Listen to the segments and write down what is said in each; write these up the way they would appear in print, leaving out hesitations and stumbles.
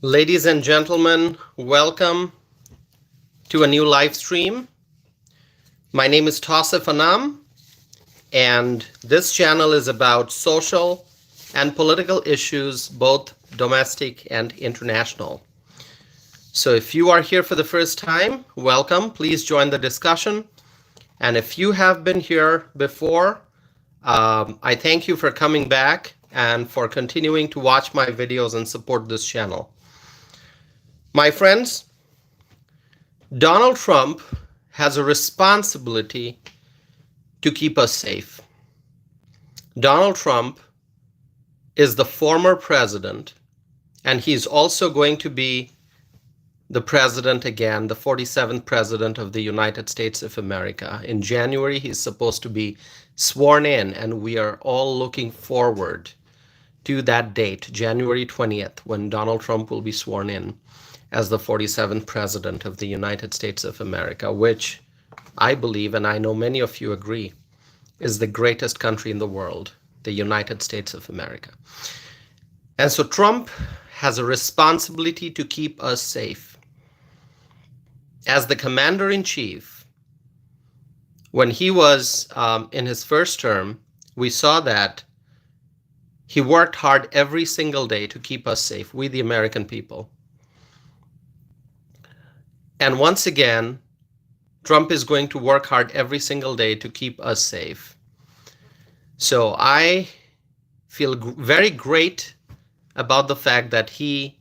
Ladies and gentlemen, welcome to a new live stream. My name is Tausif Anam, and this channel is about social and political issues, both domestic and international. So if you are here for the first time, welcome. Please join the discussion. And if you have been here before, I thank you for coming back and for continuing to watch my videos and support this channel. My friends, Donald Trump has a responsibility to keep us safe. Donald Trump is the former president, and he's also going to be the president again, the 47th president of the United States of America. In January, he's supposed to be sworn in, and we are all looking forward to that date, January 20th, when Donald Trump will be sworn in as the 47th president of the United States of America, which I believe, and I know many of you agree, is the greatest country in the world, the United States of America. And so Trump has a responsibility to keep us safe. As the commander-in-chief, when he was in his first term, we saw that he worked hard every single day to keep us safe, we the American people. And once again, Trump is going to work hard every single day to keep us safe. So I feel very great about the fact that he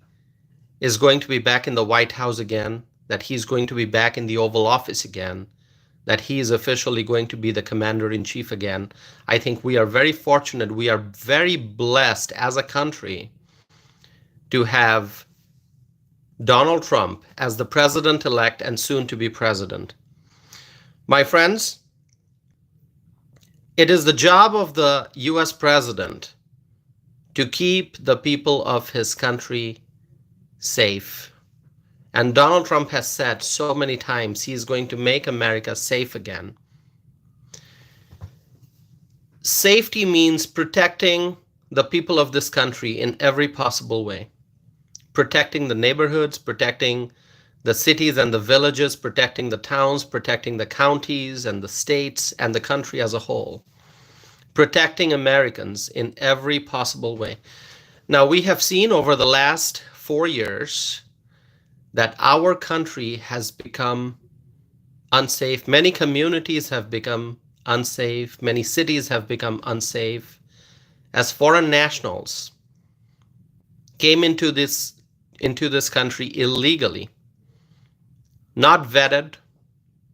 is going to be back in the White House again, that he's going to be back in the Oval Office again, that he is officially going to be the commander-in-chief again. I think we are very fortunate. We are very blessed as a country to have Donald Trump as the president-elect and soon to be president. My friends, it is the job of the US president to keep the people of his country safe. And Donald Trump has said so many times he's going to make America safe again. Safety means protecting the people of this country in every possible way. Protecting the neighborhoods, protecting the cities and the villages, protecting the towns, protecting the counties and the states and the country as a whole. Protecting Americans in every possible way. Now, we have seen over the last 4 years that our country has become unsafe. Many communities have become unsafe. Many cities have become unsafe as foreign nationals came into this country illegally, not vetted.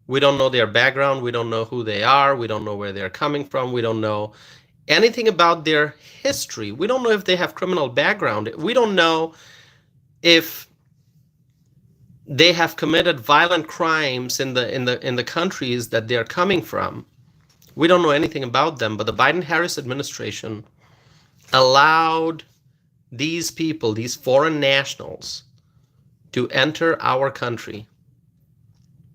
We don't know their background. We don't know who they are. We don't know where they're coming from. We don't know anything about their history. We don't know if they have criminal background. We don't know if they have committed violent crimes in the countries that they're coming from. We don't know anything about them, but the Biden-Harris administration allowed these people, these foreign nationals, to enter our country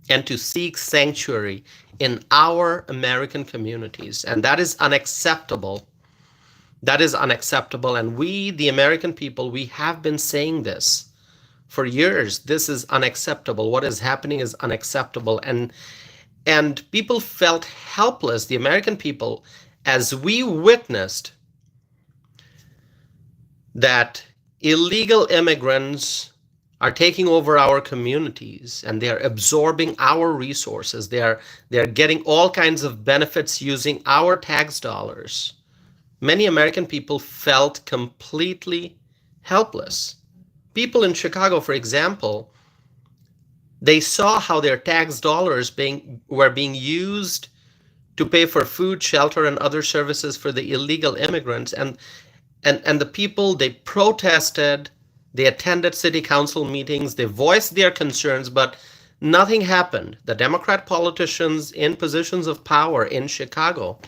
and to seek sanctuary in our American communities. And that is unacceptable. That is unacceptable. And we, the American people, we have been saying this for years. This is unacceptable. What is happening is unacceptable. And people felt helpless, the American people, as we witnessed that illegal immigrants are taking over our communities and they're absorbing our resources. They're getting all kinds of benefits using our tax dollars. Many American people felt completely helpless. People in Chicago, for example, they saw how their tax dollars were being used to pay for food, shelter, and other services for the illegal immigrants. And the people, they protested, they attended city council meetings, they voiced their concerns, but nothing happened. The Democrat politicians in positions of power in Chicago,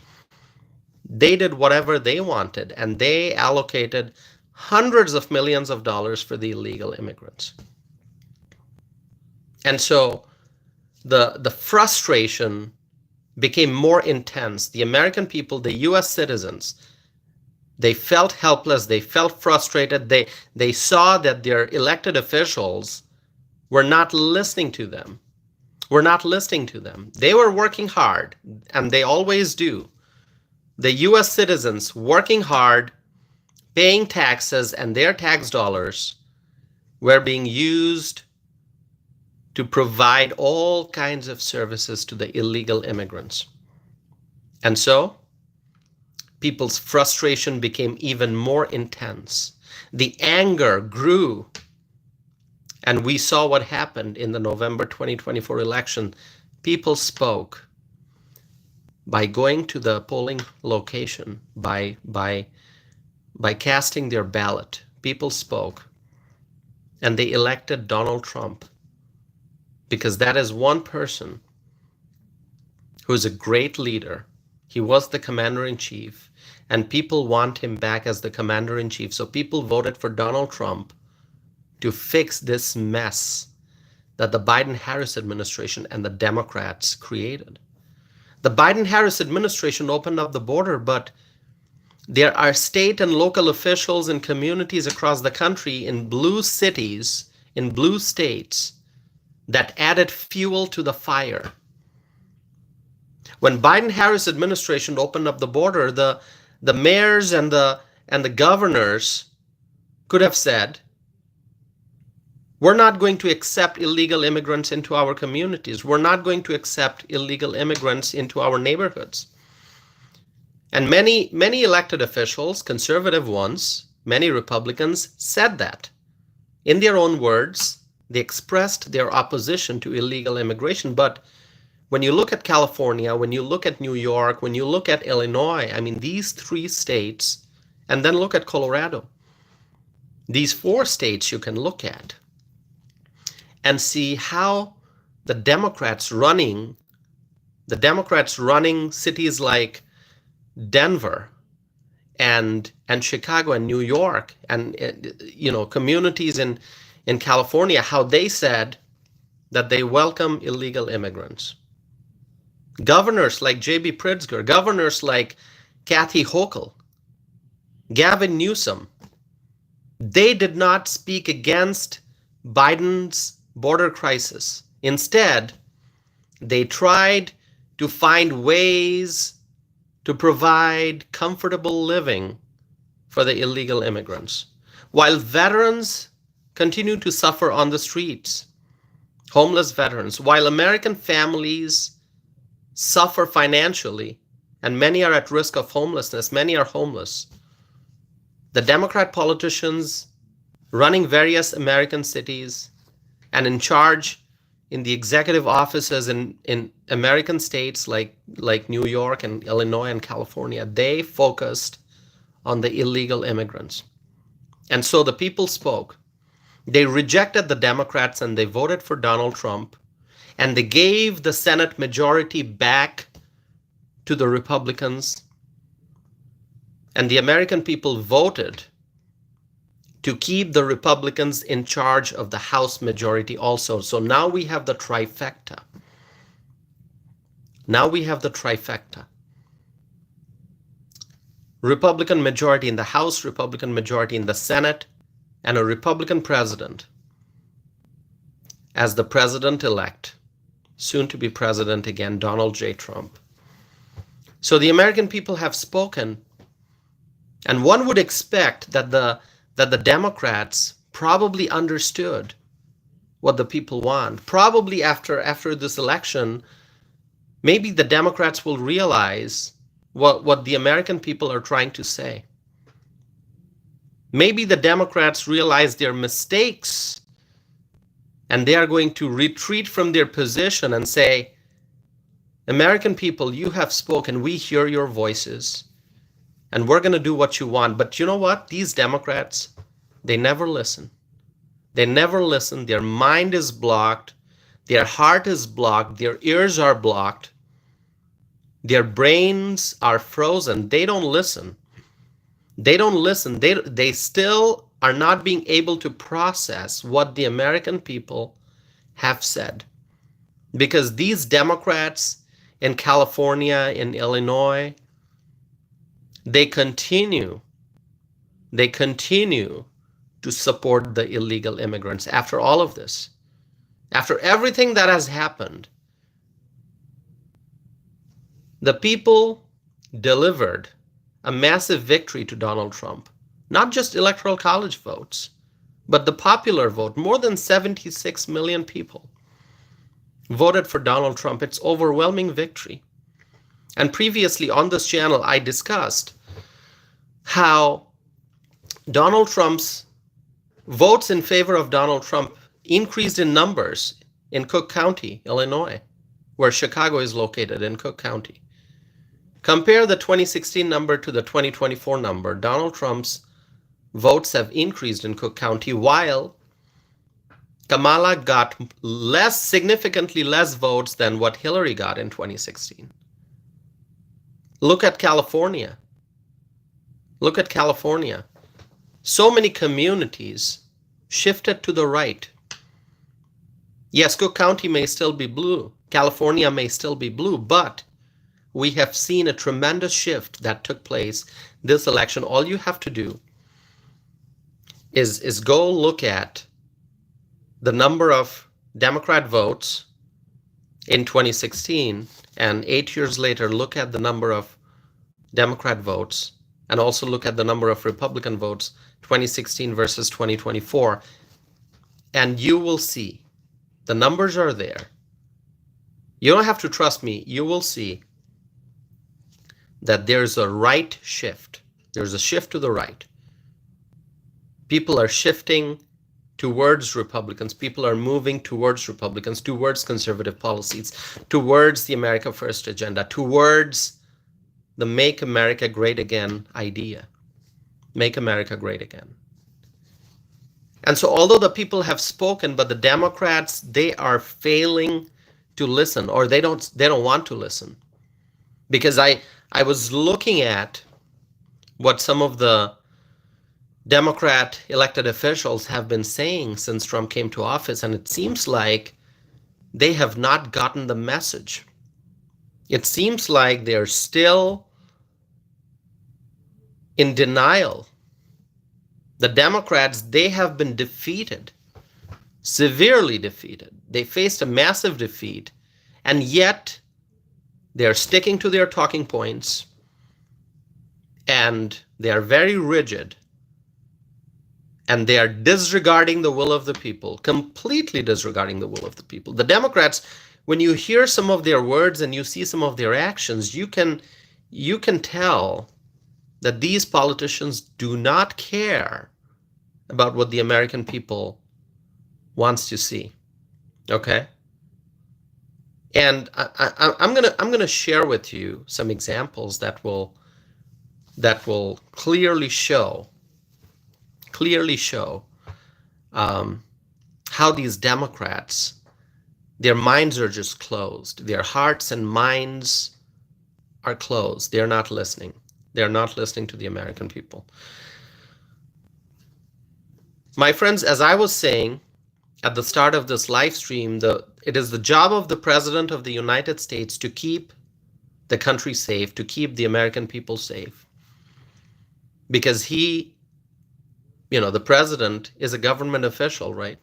they did whatever they wanted, and they allocated hundreds of millions of dollars for the illegal immigrants. And so the frustration became more intense. The American people, the US citizens, They felt helpless. They felt frustrated. They saw that their elected officials were not listening to them. Were not listening to them. They were working hard, and they always do. The US citizens working hard, paying taxes, and their tax dollars were being used to provide all kinds of services to the illegal immigrants. And so, people's frustration became even more intense. The anger grew. And we saw what happened in the November 2024 election. People spoke by going to the polling location, by casting their ballot. People spoke. And they elected Donald Trump. Because that is one person who is a great leader. He was the commander-in-chief. And people want him back as the commander-in-chief. So people voted for Donald Trump to fix this mess that the Biden-Harris administration and the Democrats created. The Biden-Harris administration opened up the border, but there are state and local officials in communities across the country, in blue cities, in blue states, that added fuel to the fire. When Biden-Harris administration opened up the border, the mayors and the governors could have said, we're not going to accept illegal immigrants into our communities. We're not going to accept illegal immigrants into our neighborhoods. And many elected officials, conservative ones, many Republicans said that. In their own words, they expressed their opposition to illegal immigration. But when you look at California, when you look at New York, when you look at Illinois, I mean, these three states, and then look at Colorado, these four states you can look at and see how the Democrats running cities like Denver and Chicago and New York and communities in California, how they said that they welcome illegal immigrants. Governors like J.B. Pritzker, governors like Kathy Hochul, Gavin Newsom, they did not speak against Biden's border crisis. Instead, they tried to find ways to provide comfortable living for the illegal immigrants, while veterans continue to suffer on the streets, homeless veterans, while American families suffer financially, and many are at risk of homelessness, many are homeless. The Democrat politicians running various American cities and in charge in the executive offices in American states like New York and Illinois and California, they focused on the illegal immigrants. And so the people spoke. They rejected the Democrats and they voted for Donald Trump. And they gave the Senate majority back to the Republicans. And the American people voted to keep the Republicans in charge of the House majority also. So now we have the trifecta. Now we have the trifecta. Republican majority in the House, Republican majority in the Senate, and a Republican president as the president-elect, soon to be president again, Donald J. Trump. So the American people have spoken, and one would expect that the Democrats probably understood what the people want. Probably after this election, maybe the Democrats will realize what the American people are trying to say. Maybe the Democrats realize their mistakes and they are going to retreat from their position and say, American people, you have spoken, we hear your voices, and we're going to do what you want. But you know what? These Democrats, they never listen. They never listen. Their mind is blocked. Their heart is blocked. Their ears are blocked. Their brains are frozen. They don't listen. They don't listen. They still are not being able to process what the American people have said. Because these Democrats in California, in Illinois, they continue they continue to support the illegal immigrants after all of this. After everything that has happened, the people delivered a massive victory to Donald Trump. Not just electoral college votes, but the popular vote. More than 76 million people voted for Donald Trump. It's overwhelming victory. And previously on this channel, I discussed how Donald Trump's votes in favor of Donald Trump increased in numbers in Cook County, Illinois, where Chicago is located, in Cook County. Compare the 2016 number to the 2024 number. Donald Trump's votes have increased in Cook County, while Kamala got significantly less votes than what Hillary got in 2016. Look at California. Look at California. So many communities shifted to the right. Yes, Cook County may still be blue. California may still be blue, but we have seen a tremendous shift that took place this election. All you have to do is go look at the number of Democrat votes in 2016, and 8 years later, look at the number of Democrat votes, and also look at the number of Republican votes, 2016 versus 2024, and you will see the numbers are there. You don't have to trust me. You will see that there's a right shift. There's a shift to the right. People are shifting towards Republicans. People are moving towards Republicans, towards conservative policies, towards the America First agenda, towards the Make America Great Again idea. Make America Great Again. And so although the people have spoken, but the Democrats, they are failing to listen, or they don't want to listen. Because I was looking at what some of the Democrat elected officials have been saying since Trump came to office, and it seems like they have not gotten the message. It seems like they're still in denial. The Democrats, they have been defeated, severely defeated. They faced a massive defeat, and yet they're sticking to their talking points, and they are very rigid, and they are disregarding the will of the people, completely disregarding the will of the people. The Democrats, when you hear some of their words and you see some of their actions, you can tell that these politicians do not care about what the American people wants to see. Okay? And I'm gonna share with you some examples that will clearly show how these Democrats, their minds are just closed. Their hearts and minds are closed. They're not listening. They're not listening to the American people. My friends, as I was saying at the start of this live stream, it is the job of the President of the United States to keep the country safe, to keep the American people safe. Because the President is a government official, right?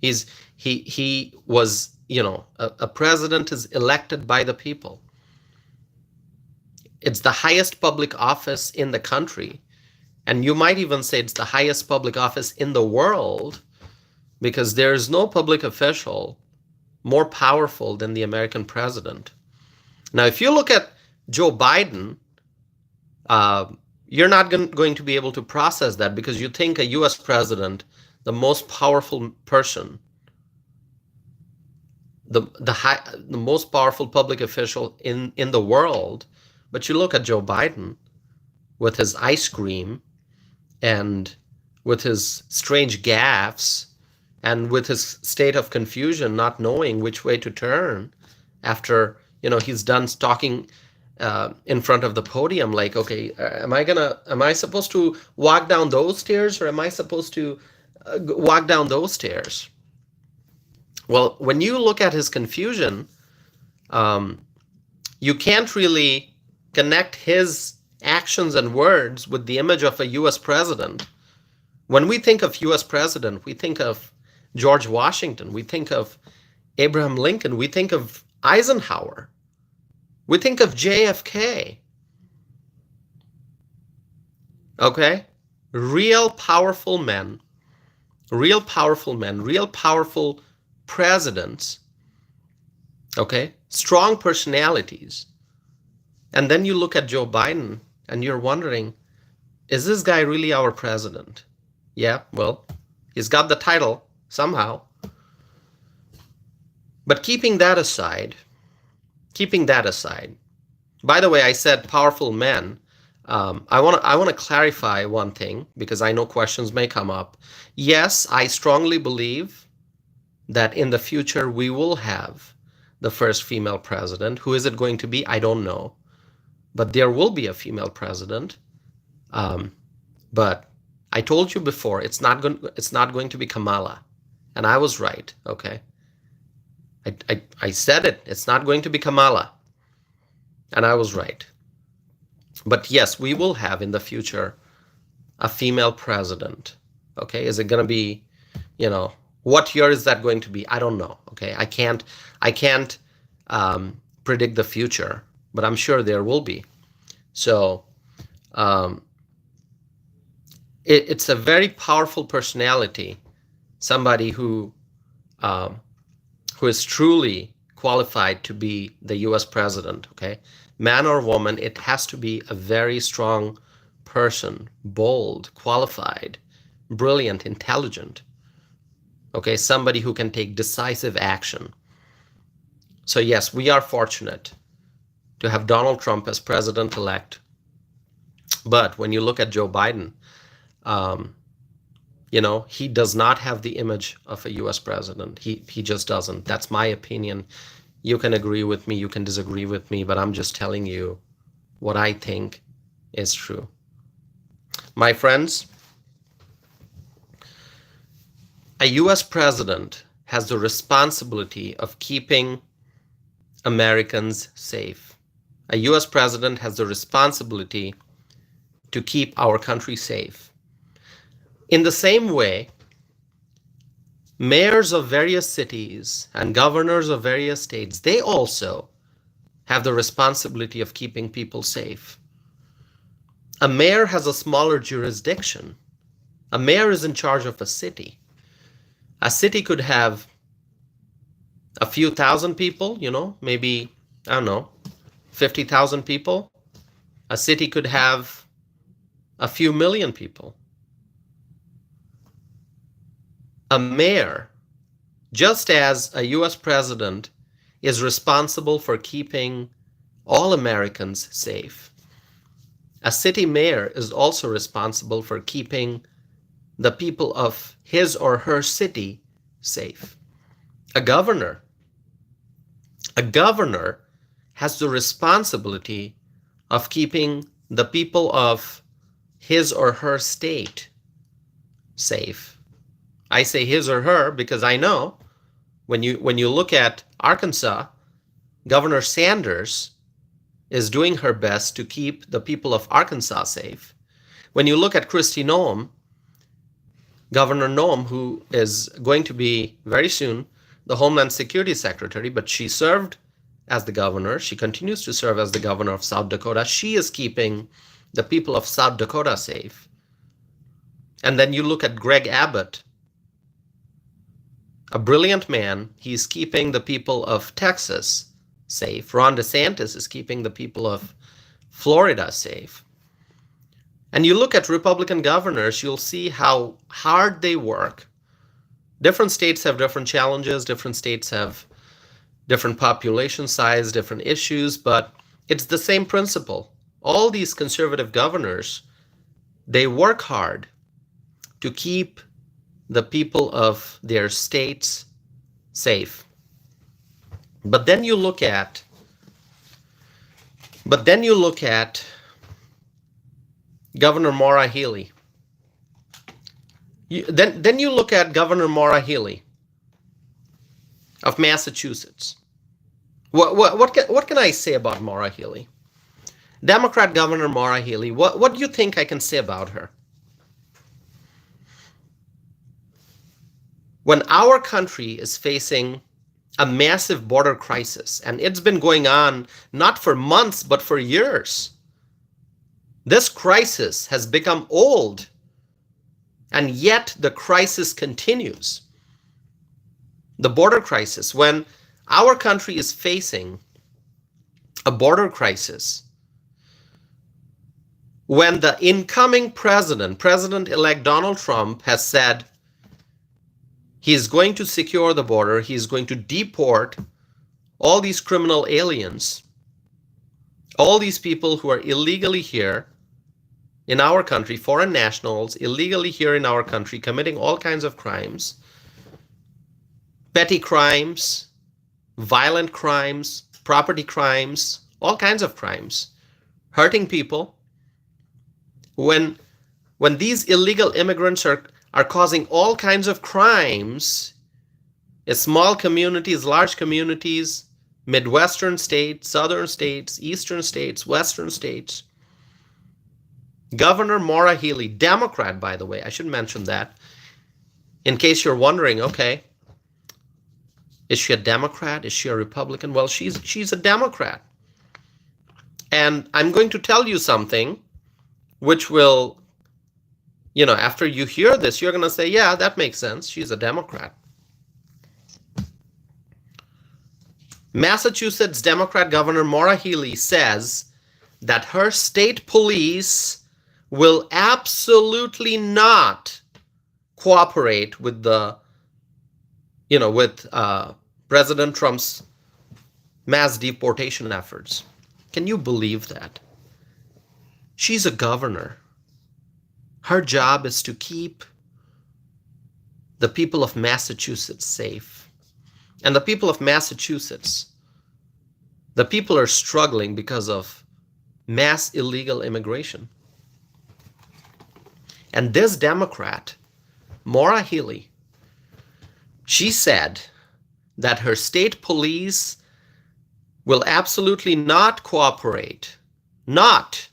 He was, a president is elected by the people. It's the highest public office in the country. And you might even say it's the highest public office in the world, because there is no public official more powerful than the American president. Now, if you look at Joe Biden, you're not going to be able to process that, because you think a US president, the most powerful person, the most powerful public official in the world, but you look at Joe Biden with his ice cream and with his strange gaffes and with his state of confusion, not knowing which way to turn after, he's done talking in front of the podium, like, okay, am I supposed to walk down those stairs, or am I supposed to walk down those stairs? Well, when you look at his confusion, you can't really connect his actions and words with the image of a US president. When we think of US president, we think of George Washington, we think of Abraham Lincoln, we think of Eisenhower, we think of JFK. Okay? Real powerful men, real powerful presidents, okay? Strong personalities. And then you look at Joe Biden and you're wondering, is this guy really our president? Yeah, well, he's got the title somehow. But keeping that aside, by the way, I said powerful men. I want to clarify one thing because I know questions may come up. Yes, I strongly believe that in the future we will have the first female president. Who is it going to be? I don't know. But there will be a female president. But I told you before, it's not going to be Kamala. And I was right, okay? I said it. It's not going to be Kamala. And I was right. But yes, we will have in the future a female president. Okay, is it going to be, what year is that going to be? I don't know. Okay, I can't predict the future, but I'm sure there will be. So it's a very powerful personality, somebody who is truly qualified to be the U.S. president. Okay, man or woman, it has to be a very strong person, bold, qualified, brilliant, intelligent. Okay, somebody who can take decisive action. So yes, we are fortunate to have Donald Trump as president-elect. But when you look at Joe Biden, he does not have the image of a U.S. president. He just doesn't. That's my opinion. You can agree with me, you can disagree with me, but I'm just telling you what I think is true. My friends, a U.S. president has the responsibility of keeping Americans safe. A U.S. president has the responsibility to keep our country safe. In the same way, mayors of various cities and governors of various states, they also have the responsibility of keeping people safe. A mayor has a smaller jurisdiction. A mayor is in charge of a city. A city could have a few thousand people, maybe, 50,000 people. A city could have a few million people. A mayor, just as a U.S. president is responsible for keeping all Americans safe, a city mayor is also responsible for keeping the people of his or her city safe. A governor has the responsibility of keeping the people of his or her state safe. I say his or her because I know when you look at Arkansas, Governor Sanders is doing her best to keep the people of Arkansas safe. When you look at Kristi Noem, Governor Noem, who is going to be very soon the Homeland Security Secretary, but she served as the governor. She continues to serve as the governor of South Dakota. She is keeping the people of South Dakota safe. And then you look at Greg Abbott, a brilliant man. He's keeping the people of Texas safe. Ron DeSantis is keeping the people of Florida safe. And you look at Republican governors, you'll see how hard they work. Different states have different challenges. Different states have different population size, different issues, but it's the same principle. All these conservative governors, they work hard to keep the people of their states safe. But then you look at Governor Maura Healey. Then you look at Governor Maura Healey of Massachusetts. What can I say about Maura Healey? Democrat Governor Maura Healey, what do you think I can say about her? When our country is facing a massive border crisis, and it's been going on not for months, but for years, this crisis has become old, and yet the crisis continues. The border crisis, when our country is facing a border crisis, when the incoming President-elect Donald Trump, has said he's going to secure the border, he's going to deport all these criminal aliens, all these people who are illegally here in our country, foreign nationals, illegally here in our country, committing all kinds of crimes, petty crimes, violent crimes, property crimes, all kinds of crimes, hurting people. When these illegal immigrants are causing all kinds of crimes in small communities, large communities, Midwestern states, Southern states, Eastern states, Western states, Governor Maura Healey, Democrat, by the way, I should mention that, in case you're wondering, okay, is she a Democrat? Is she a Republican? Well, she's a Democrat. And I'm going to tell you something which will, after you hear this, you're going to say, yeah, that makes sense. She's a Democrat. Massachusetts Democrat Governor Maura Healey says that her state police will absolutely not cooperate with President Trump's mass deportation efforts. Can you believe that? She's a governor. Her job is to keep the people of Massachusetts safe. And the people of Massachusetts, the people are struggling because of mass illegal immigration. And this Democrat, Maura Healey, she said that her state police will absolutely not cooperate. Not.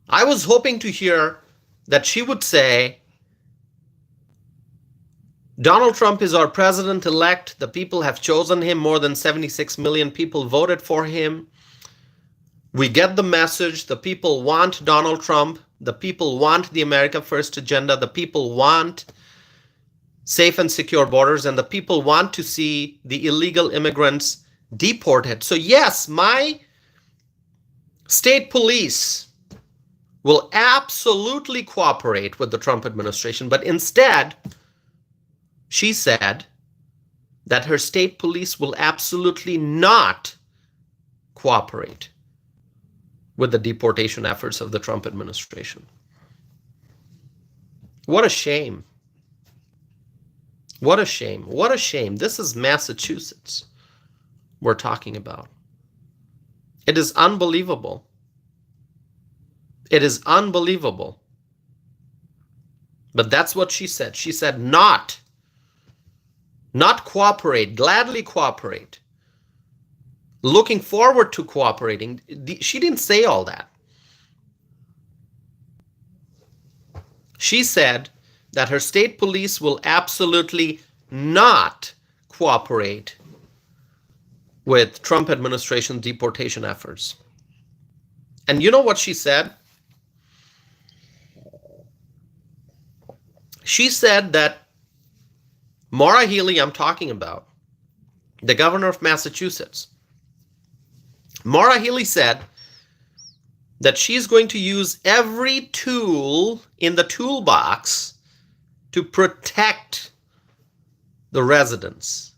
I was hoping to hear that she would say, Donald Trump is our president-elect. The people have chosen him. More than 76 million people voted for him. We get the message. The people want Donald Trump. The people want the America First agenda. The people want safe and secure borders. And the people want to see the illegal immigrants deported. So yes, my state police will absolutely cooperate with the Trump administration. But instead, she said that her state police will absolutely not cooperate with the deportation efforts of the Trump administration. What a shame. What a shame. What a shame. This is Massachusetts we're talking about. It is unbelievable. It is unbelievable. But that's what she said. She said not cooperate, gladly cooperate. Looking forward to cooperating. She didn't say all that. She said that her state police will absolutely not cooperate with Trump administration deportation efforts. And you know what she said? She said that Maura Healey, I'm talking about, the governor of Massachusetts, Maura Healey said that she's going to use every tool in the toolbox to protect the residents.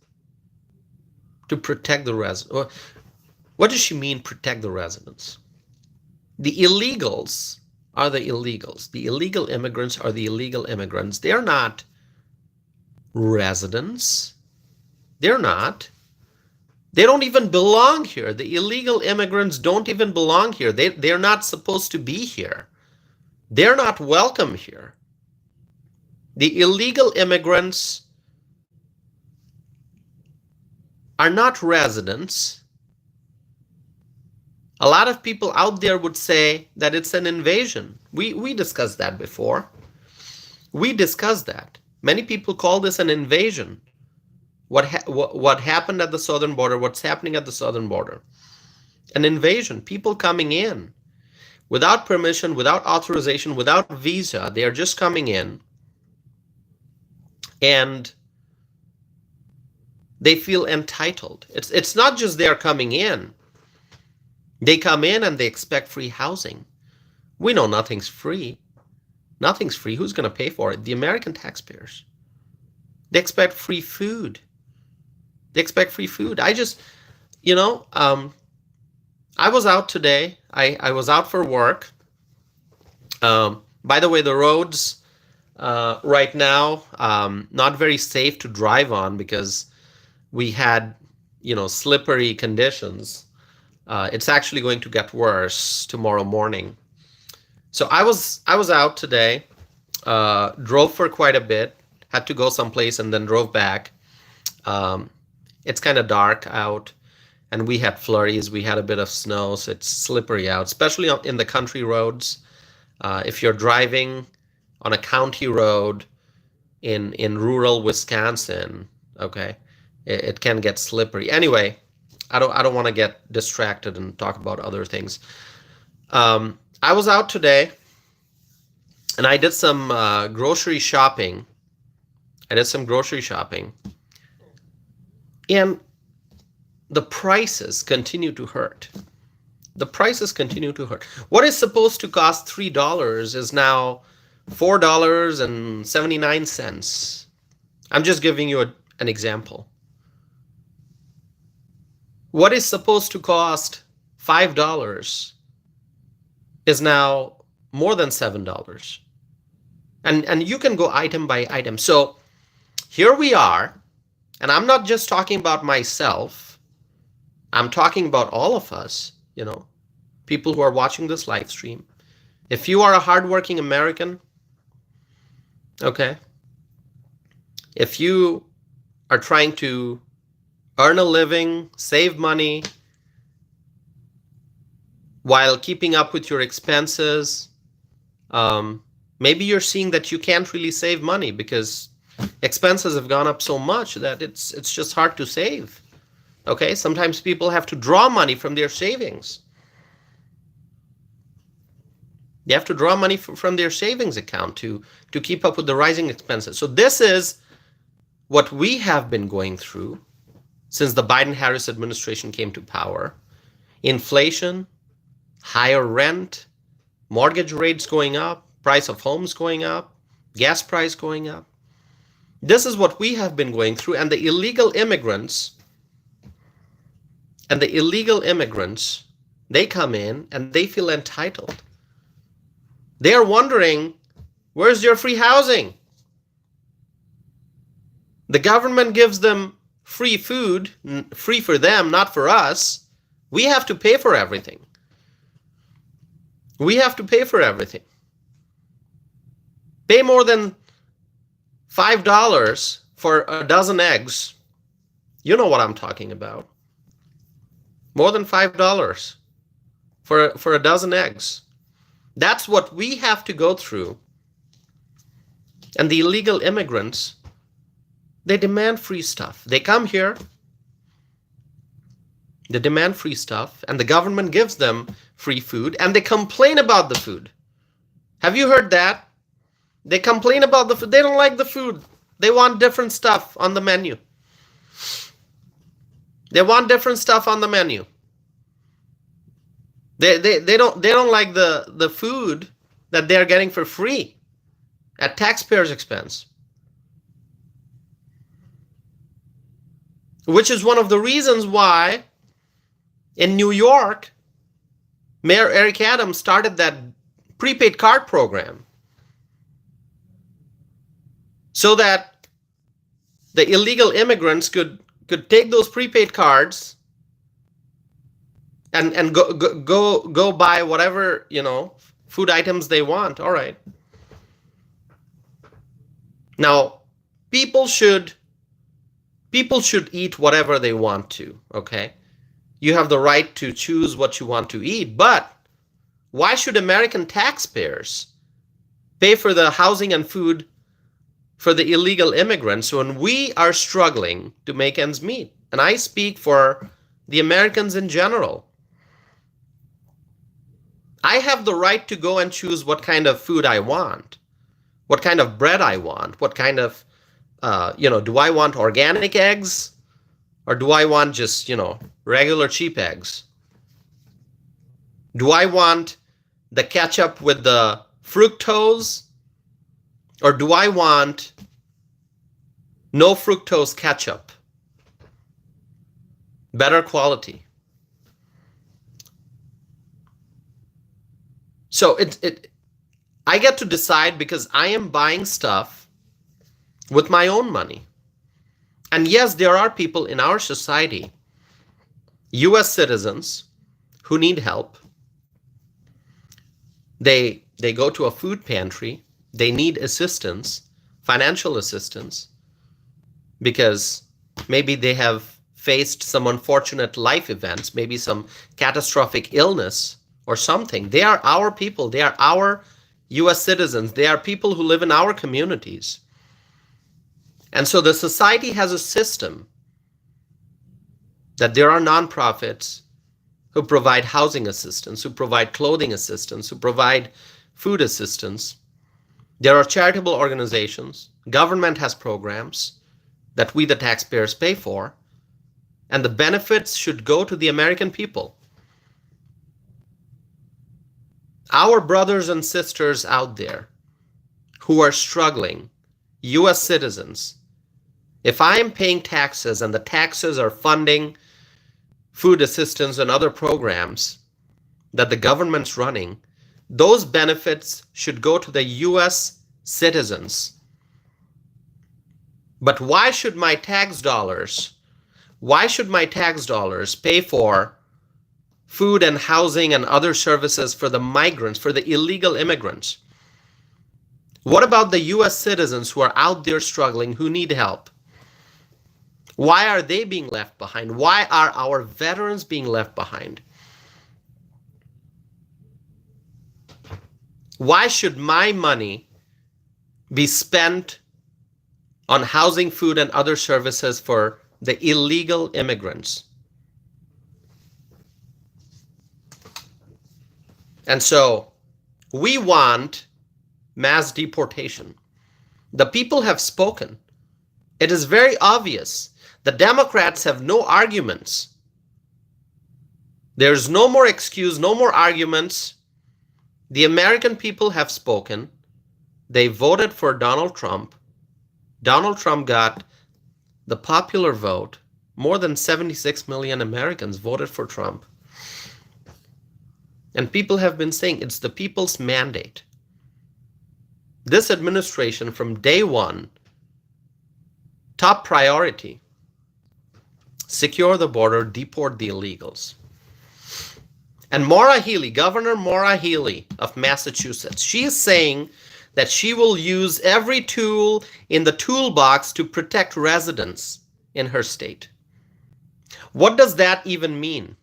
To protect the residents. What does she mean, protect the residents? The illegals are the illegals. The illegal immigrants are the illegal immigrants. They're not residents. They're not. They don't even belong here. The illegal immigrants don't even belong here. They're not supposed to be here. They're not welcome here. The illegal immigrants are not residents. A lot of people out there would say that it's an invasion. We discussed that before. We discussed that. Many people call this an invasion. What happened at the southern border, what's happening at the southern border. An invasion, people coming in without permission, without authorization, without visa. They are just coming in and they feel entitled. It's not just they're coming in. They come in and they expect free housing. We know nothing's free. Nothing's free. Who's going to pay for it? The American taxpayers. They expect free food. They expect free food. I just, I was out today. I was out for work. By the way, the roads right now, not very safe to drive on because we had, slippery conditions. It's actually going to get worse tomorrow morning. So I was out today, drove for quite a bit, had to go someplace and then drove back. It's kind of dark out and we had flurries. We had a bit of snow, so it's slippery out, especially in the country roads. If you're driving on a county road in rural Wisconsin, okay, it can get slippery. Anyway, I don't want to get distracted and talk about other things. I was out today and I did some grocery shopping. And the prices continue to hurt. What is supposed to cost $3 is now $4.79. I'm just giving you an example. What is supposed to cost $5 is now more than $7. And you can go item by item. So here we are, and I'm not just talking about myself. I'm talking about all of us, people who are watching this live stream. If you are a hardworking American, okay, if you are trying to earn a living, save money, while keeping up with your expenses, maybe you're seeing that you can't really save money because expenses have gone up so much that it's just hard to save. Okay, sometimes people have to draw money from their savings. They have to draw money from their savings account to keep up with the rising expenses. So this is what we have been going through since the Biden-Harris administration came to power. Inflation, higher rent, mortgage rates going up, price of homes going up, gas price going up. This is what we have been going through, and the illegal immigrants, they come in and they feel entitled. They are wondering, where's your free housing? The government gives them free food, free for them, not for us. We have to pay for everything. Pay more than $5 for a dozen eggs. You know what I'm talking about. More than $5 for a dozen eggs. That's what we have to go through. And the illegal immigrants, they demand free stuff. They come here, they demand free stuff, and the government gives them free food, and they complain about the food. Have you heard that? They complain about the food. They don't like the food. They want different stuff on the menu. They don't like the food that they're getting for free at taxpayers' expense. Which is one of the reasons why in New York, Mayor Eric Adams started that prepaid card program so that the illegal immigrants could take those prepaid cards and go buy whatever, food items they want. All right. Now, people should eat whatever they want to, okay? You have the right to choose what you want to eat, but why should American taxpayers pay for the housing and food for the illegal immigrants when we are struggling to make ends meet? And I speak for the Americans in general. I have the right to go and choose what kind of food I want, what kind of bread I want, what kind of, do I want organic eggs or do I want just, regular cheap eggs? Do I want the ketchup with the fructose or do I want no fructose ketchup? Better quality. So I get to decide because I am buying stuff with my own money. And yes, there are people in our society, US citizens, who need help. They go to a food pantry. They need assistance, financial assistance, because maybe they have faced some unfortunate life events, maybe some catastrophic illness or something. They are our people. They are our US citizens. They are people who live in our communities. And so the society has a system that there are nonprofits who provide housing assistance, who provide clothing assistance, who provide food assistance. There are charitable organizations. Government has programs that we, the taxpayers, pay for. And the benefits should go to the American people. Our brothers and sisters out there who are struggling, US citizens, if I am paying taxes and the taxes are funding food assistance and other programs that the government's running, those benefits should go to the US citizens. But why should my tax dollars pay for food and housing and other services for the migrants, for the illegal immigrants? What about the US citizens who are out there struggling, who need help? Why are they being left behind? Why are our veterans being left behind? Why should my money be spent on housing, food, and other services for the illegal immigrants? And so we want mass deportation. The people have spoken. It is very obvious. The Democrats have no arguments. There's no more excuse, no more arguments. The American people have spoken. They voted for Donald Trump. Donald Trump got the popular vote. More than 76 million Americans voted for Trump. And people have been saying it's the people's mandate. This administration, from day one, top priority, secure the border, deport the illegals. And Maura Healey, Governor Maura Healey of Massachusetts, she is saying that she will use every tool in the toolbox to protect residents in her state. What does that even mean?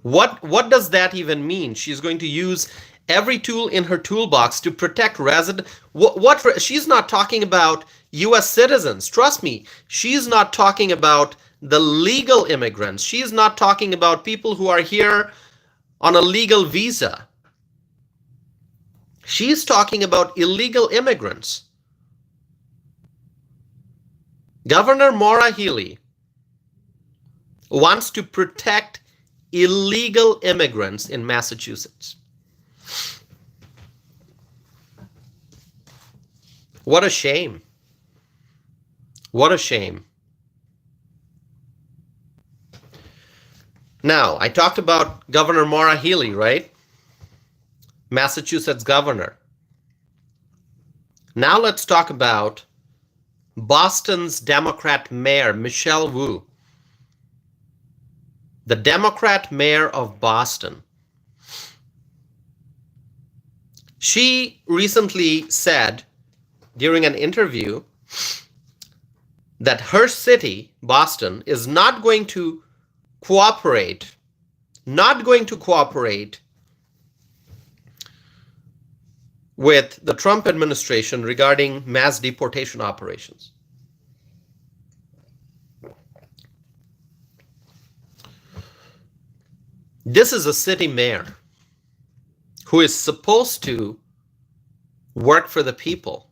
What does that even mean? She's going to use every tool in her toolbox to protect residents. She's not talking about US citizens. Trust me, she's not talking about the legal immigrants. She's not talking about people who are here on a legal visa. She's talking about illegal immigrants. Governor Maura Healey wants to protect illegal immigrants in Massachusetts. What a shame. What a shame. Now, I talked about Governor Maura Healey, right? Massachusetts governor. Now let's talk about Boston's Democrat mayor, Michelle Wu. The Democrat mayor of Boston. She recently said during an interview that her city, Boston, is not going to cooperate, not going to cooperate with the Trump administration regarding mass deportation operations. This is a city mayor who is supposed to work for the people.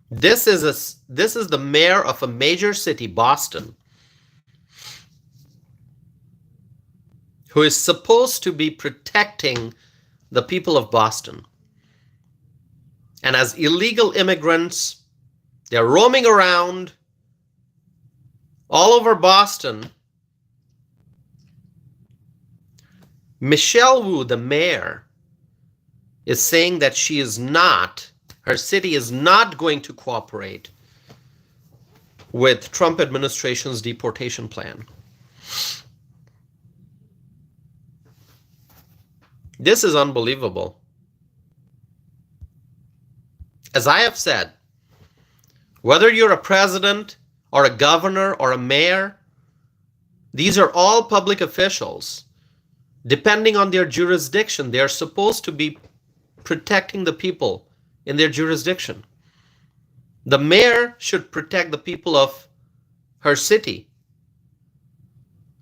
This is the mayor of a major city, Boston, who is supposed to be protecting the people of Boston. And as illegal immigrants, they're roaming around all over Boston. Michelle Wu, the mayor, is saying that her city is not going to cooperate with Trump administration's deportation plan. This is unbelievable. As I have said, whether you're a president or a governor or a mayor, these are all public officials. Depending on their jurisdiction, they are supposed to be protecting the people in their jurisdiction. The mayor should protect the people of her city.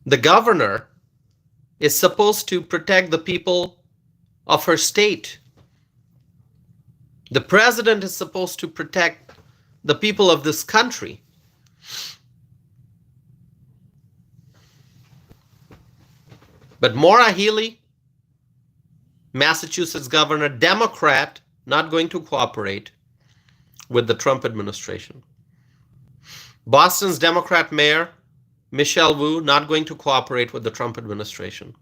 The governor is supposed to protect the people of her state. The president is supposed to protect the people of this country. But Maura Healey, Massachusetts governor, Democrat, not going to cooperate with the Trump administration. Boston's Democrat mayor, Michelle Wu, not going to cooperate with the Trump administration.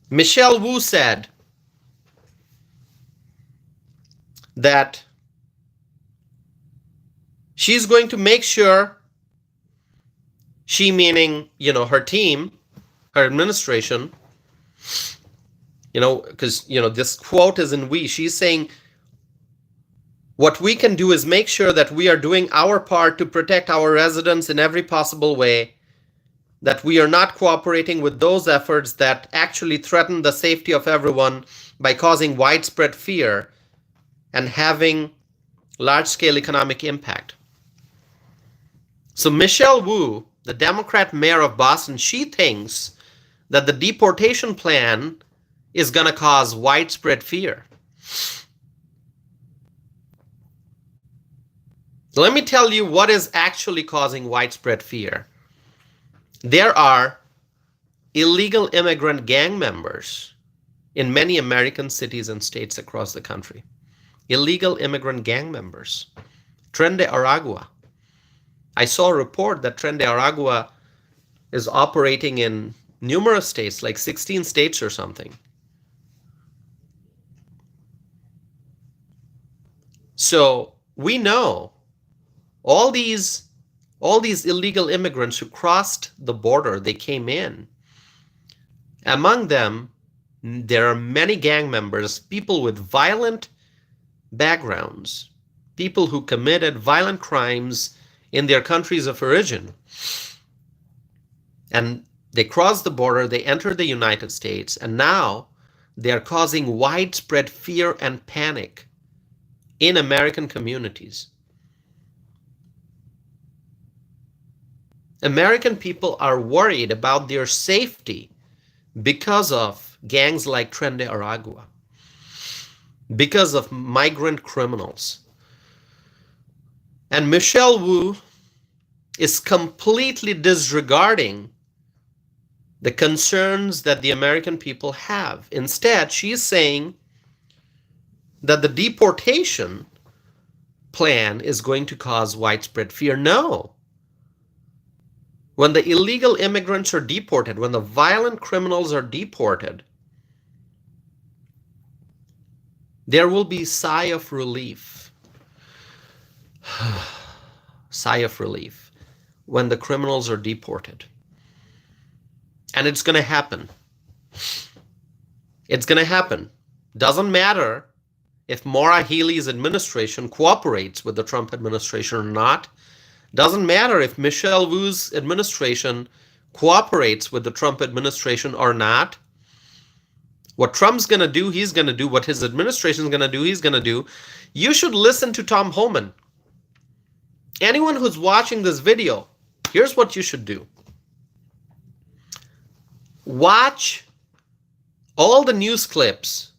Michelle Wu said that she's going to make sure, she meaning, her team, her administration, because, this quote is in we. She's saying, what we can do is make sure that we are doing our part to protect our residents in every possible way, that we are not cooperating with those efforts that actually threaten the safety of everyone by causing widespread fear and having large-scale economic impact. So Michelle Wu, the Democrat mayor of Boston, she thinks that the deportation plan is going to cause widespread fear. Let me tell you what is actually causing widespread fear. There are illegal immigrant gang members in many American cities and states across the country. Illegal immigrant gang members. Tren de Aragua. I saw a report that Tren de Aragua is operating in numerous states, like 16 states or something. So we know all these illegal immigrants who crossed the border, they came in. Among them, there are many gang members, people with violent backgrounds, people who committed violent crimes in their countries of origin. And they crossed the border, they entered the United States, and now they are causing widespread fear and panic in American communities. American people are worried about their safety because of gangs like Tren de Aragua, because of migrant criminals. And Michelle Wu is completely disregarding the concerns that the American people have. Instead, she is saying that the deportation plan is going to cause widespread fear. No. When the illegal immigrants are deported, when the violent criminals are deported, there will be sigh of relief. Sigh of relief when the criminals are deported. And it's going to happen. It's going to happen. Doesn't matter if Maura Healey's administration cooperates with the Trump administration or not. Doesn't matter if Michelle Wu's administration cooperates with the Trump administration or not. What Trump's going to do, he's going to do. What his administration is going to do, he's going to do. You should listen to Tom Homan. Anyone who's watching this video, here's what you should do. Watch all the news clips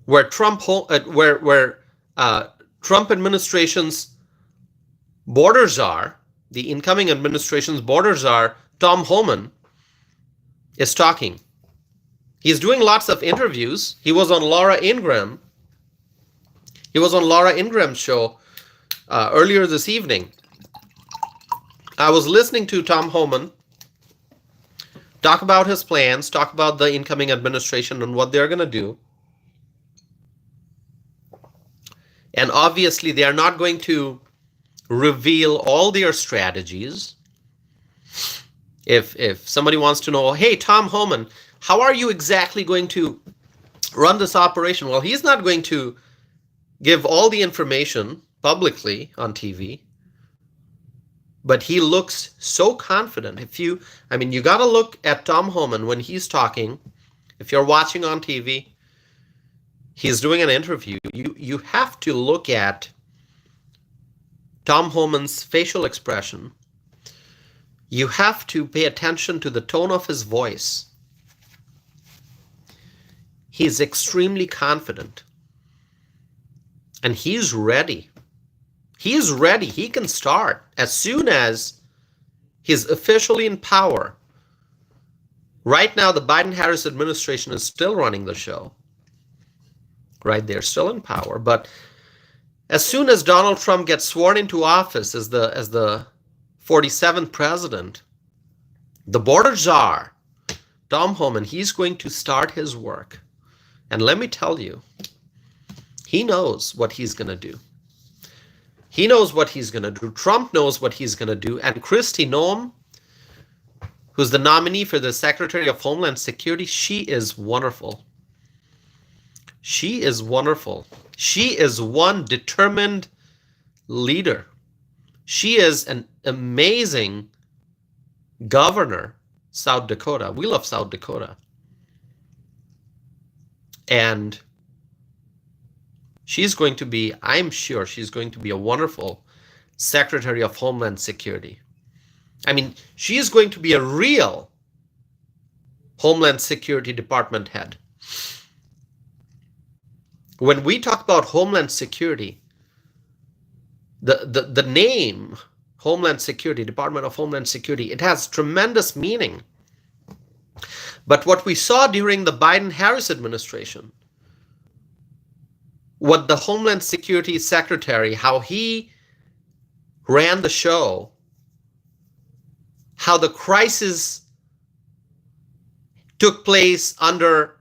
where Trump administration's borders are, the incoming administration's borders are, Tom Homan is talking. He's doing lots of interviews. He was on Laura Ingraham. He was on Laura Ingram's show earlier this evening. I was listening to Tom Homan talk about his plans, talk about the incoming administration and what they're going to do. And obviously, they are not going to reveal all their strategies. If somebody wants to know, hey, Tom Homan, how are you exactly going to run this operation? Well, he's not going to give all the information publicly on TV, but he looks so confident. You got to look at Tom Homan when he's talking. If you're watching on TV, he's doing an interview. You have to look at Tom Homan's facial expression. You have to pay attention to the tone of his voice. He's extremely confident. And he's ready. He's ready. He can start as soon as he's officially in power. Right now, the Biden-Harris administration is still running the show. Right? They're still in power. But as soon as Donald Trump gets sworn into office as the 47th president, the border czar, Tom Homan, he's going to start his work. And let me tell you, he knows what he's going to do. He knows what he's going to do. Trump knows what he's going to do. And Kristi Noem, who's the nominee for the Secretary of Homeland Security, she is wonderful. She is wonderful. She is one determined leader. She is an amazing governor, South Dakota. We love South Dakota. And she's going to be, I'm sure she's going to be a wonderful Secretary of Homeland Security. I mean, she's going to be a real Homeland Security Department head. When we talk about Homeland Security, the name Homeland Security, Department of Homeland Security, it has tremendous meaning. But what we saw during the Biden-Harris administration, what the Homeland Security Secretary, how he ran the show, how the crisis took place under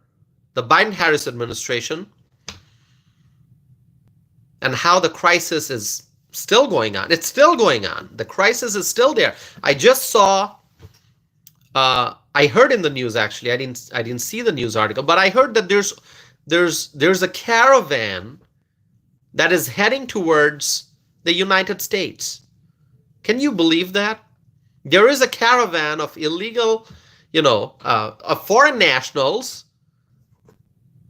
the Biden-Harris administration, and how the crisis is still going on. It's still going on. The crisis is still there. I just saw, I heard in the news, actually, I didn't see the news article, but I heard that there's a caravan that is heading towards the United States. Can you believe that? There is a caravan of illegal, of foreign nationals,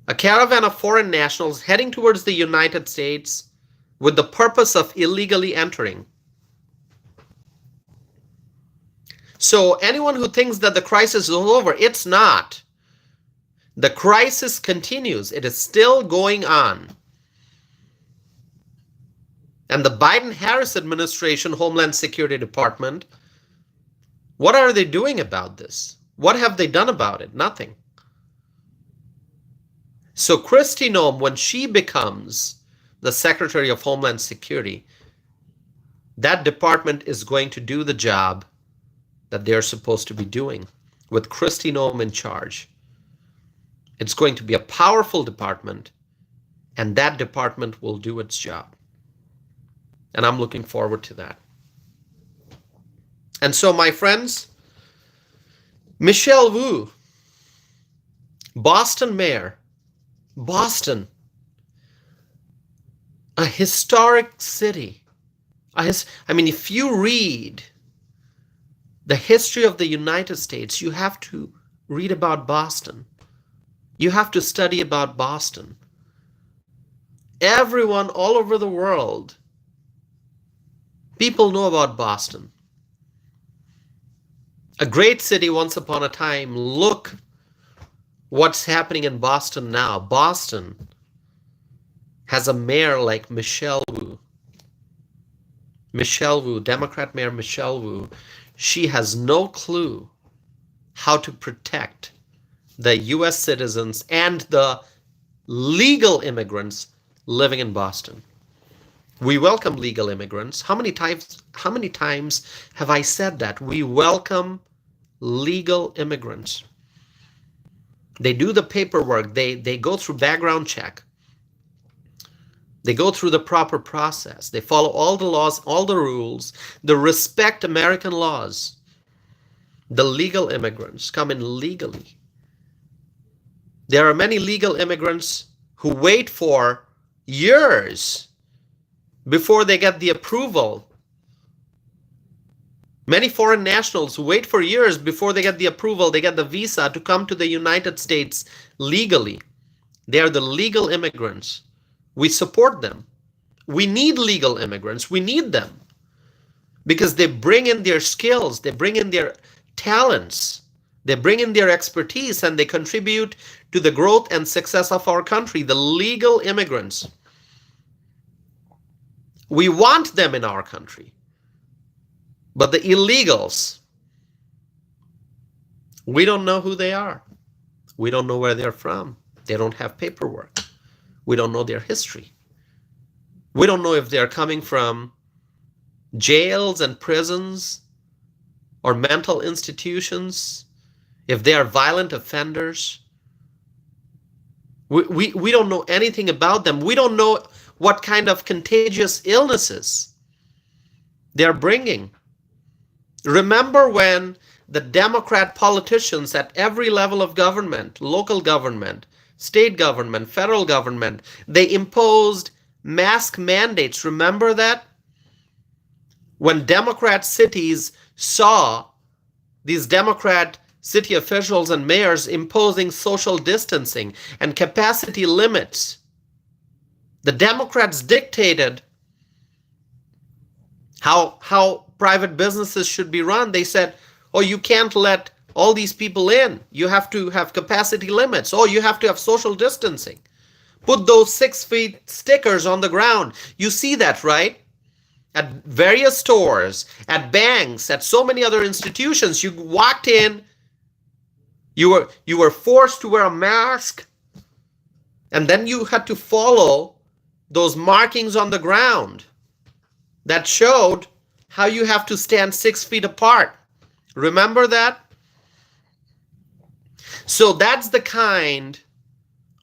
a caravan of foreign nationals heading towards the United States with the purpose of illegally entering. So anyone who thinks that the crisis is over, it's not. The crisis continues. It is still going on. And the Biden-Harris administration, Homeland Security Department, what are they doing about this? What have they done about it? Nothing. So Kristi Noem, when she becomes the Secretary of Homeland Security, that department is going to do the job that they're supposed to be doing with Kristi Noem in charge. It's going to be a powerful department, and that department will do its job. And I'm looking forward to that. And so, my friends, Michelle Wu, Boston mayor, Boston, a historic city, I mean, if you read the history of the United States, you have to read about Boston. You have to study about Boston. Everyone all over the world, people know about Boston. A great city once upon a time. Look what's happening in Boston now. Boston has a mayor like Michelle Wu. Michelle Wu, Democrat Mayor Michelle Wu. She has no clue how to protect the US citizens and the legal immigrants living in Boston. We welcome legal immigrants. How many times have I said that? We welcome legal immigrants. They do the paperwork. They go through background check. They go through the proper process. They follow all the laws, all the rules. They respect American laws. The legal immigrants come in legally. There are many legal immigrants who wait for years before they get the approval. Many foreign nationals who wait for years before they get the approval, they get the visa to come to the United States legally. They are the legal immigrants. We support them. We need legal immigrants. We need them because they bring in their skills, they bring in their talents, they bring in their expertise, and they contribute to the growth and success of our country. The legal immigrants. We want them in our country. But the illegals, we don't know who they are. We don't know where they're from. They don't have paperwork. We don't know their history. We don't know if they're coming from jails and prisons or mental institutions, if they are violent offenders. We don't know anything about them. We don't know what kind of contagious illnesses they're bringing. Remember when the Democrat politicians at every level of government, local government, state government, federal government, they imposed mask mandates. Remember that? When Democrat cities saw these Democrat city officials and mayors imposing social distancing and capacity limits, the Democrats dictated how private businesses should be run. They said, oh, you can't let all these people in. You have to have capacity limits. Oh, you have to have social distancing. Put those 6 feet stickers on the ground. You see that, right? At various stores, at banks, at so many other institutions, you walked in, you were forced to wear a mask, and then you had to follow those markings on the ground that showed how you have to stand 6 feet apart. Remember that? So that's the kind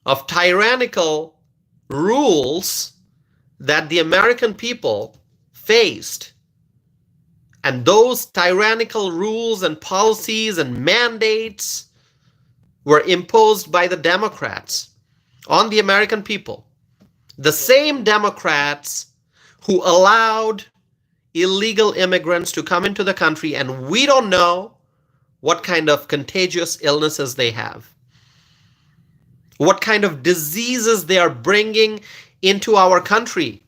of tyrannical rules that the American people faced. And those tyrannical rules and policies and mandates were imposed by the Democrats on the American people. The same Democrats who allowed illegal immigrants to come into the country, and we don't know what kind of contagious illnesses they have, what kind of diseases they are bringing into our country.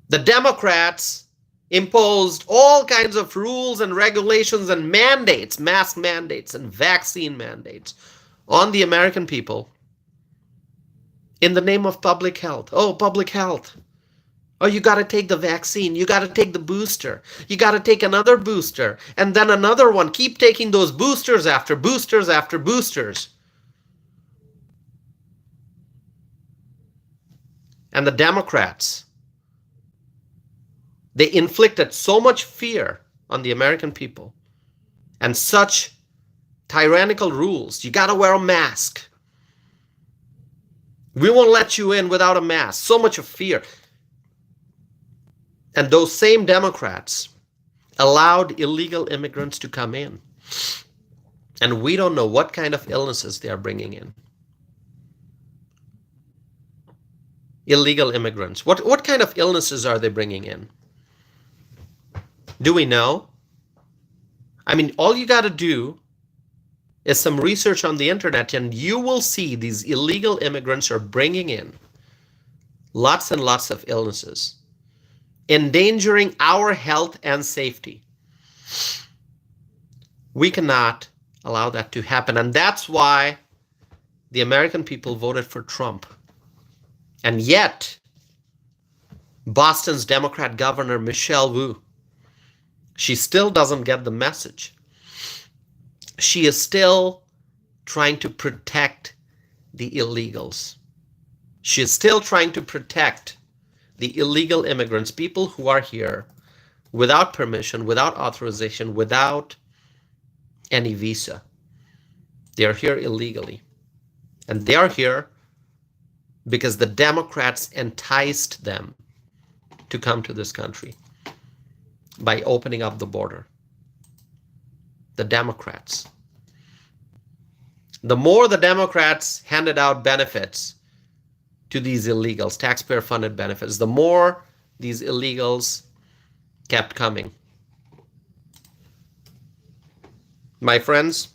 The Democrats imposed all kinds of rules and regulations and mandates, mask mandates and vaccine mandates on the American people in the name of public health. Oh, public health. Oh, you got to take the vaccine. You got to take the booster. You got to take another booster and then another one. Keep taking those boosters after boosters after boosters. And the Democrats, they inflicted so much fear on the American people and such tyrannical rules. You got to wear a mask. We won't let you in without a mask. So much of fear. And those same Democrats allowed illegal immigrants to come in. And we don't know what kind of illnesses they are bringing in. illegal immigrants? What kind of illnesses are they bringing in? Do we know? I mean, all you got to do is some research on the internet, and you will see these illegal immigrants are bringing in lots and lots of illnesses, endangering our health and safety. We cannot allow that to happen. And that's why the American people voted for Trump. And yet, Boston's Democrat governor, Michelle Wu, she still doesn't get the message. She is still trying to protect the illegals. She is still trying to protect the illegal immigrants, people who are here without permission, without authorization, without any visa. They are here illegally. And they are here because the Democrats enticed them to come to this country by opening up the border. The Democrats. The more the Democrats handed out benefits to these illegals, taxpayer-funded benefits, the more these illegals kept coming. My friends,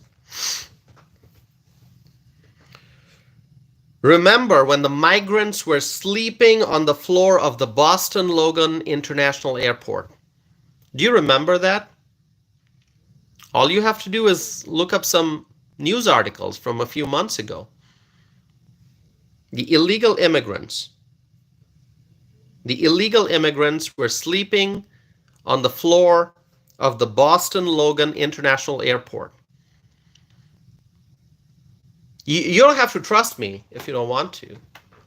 remember when the migrants were sleeping on the floor of the Boston Logan International Airport? Do you remember that? All you have to do is look up some news articles from a few months ago. The illegal immigrants were sleeping on the floor of the Boston Logan International Airport. You don't have to trust me if you don't want to.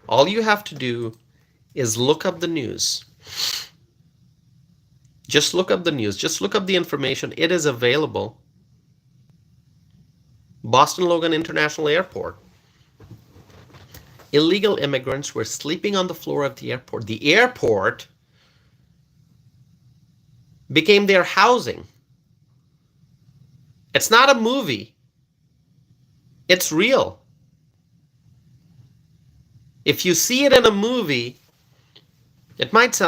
All you have to do is look up the news. Just look up the news. Just look up the information. It is available. Boston Logan International Airport. Illegal immigrants were sleeping on the floor of the airport. The airport became their housing. It's not a movie. It's real. If you see it in a movie, it might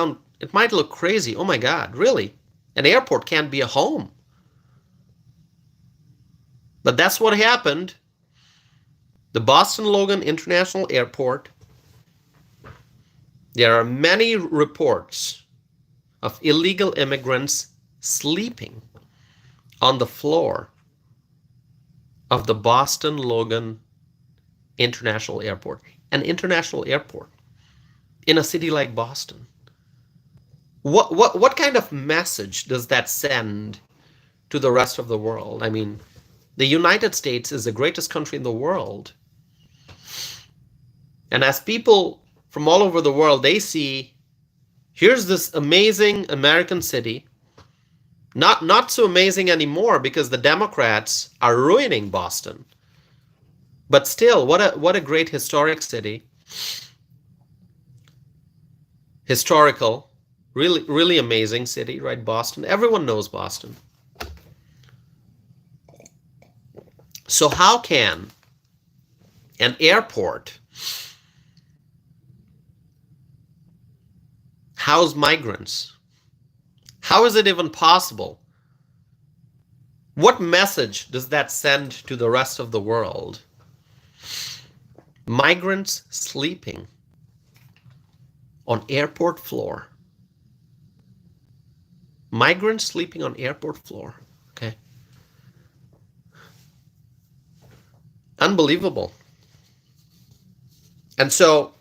look crazy. Oh my God, really? An airport can't be a home. But that's what happened. The Boston Logan International Airport. There are many reports of illegal immigrants sleeping on the floor of the Boston Logan International Airport, an international airport in a city like Boston. What kind of message does that send to the rest of the world? I mean, the United States is the greatest country in the world. And as people from all over the world, they see, here's this amazing American city, not so amazing anymore because the Democrats are ruining Boston. But still, what a great historic city. Historical, really amazing city, right? Boston. Everyone knows Boston. So how can an airport house migrants? How is it even possible? What message does that send to the rest of the world? Migrants sleeping on airport floor. Migrants sleeping on airport floor. Okay. Unbelievable. And so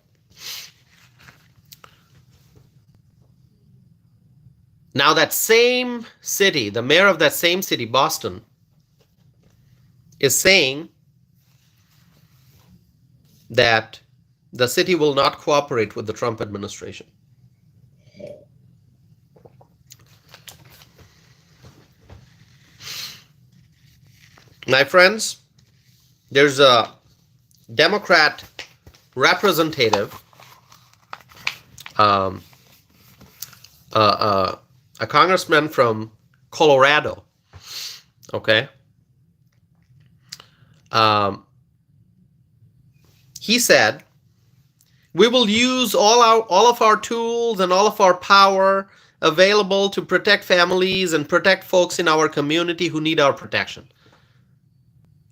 now that same city, the mayor of that same city, Boston, is saying that the city will not cooperate with the Trump administration. My friends, there's a Democrat representative, a congressman from Colorado, okay? He said, We will use all of our tools and all of our power available to protect families and protect folks in our community who need our protection.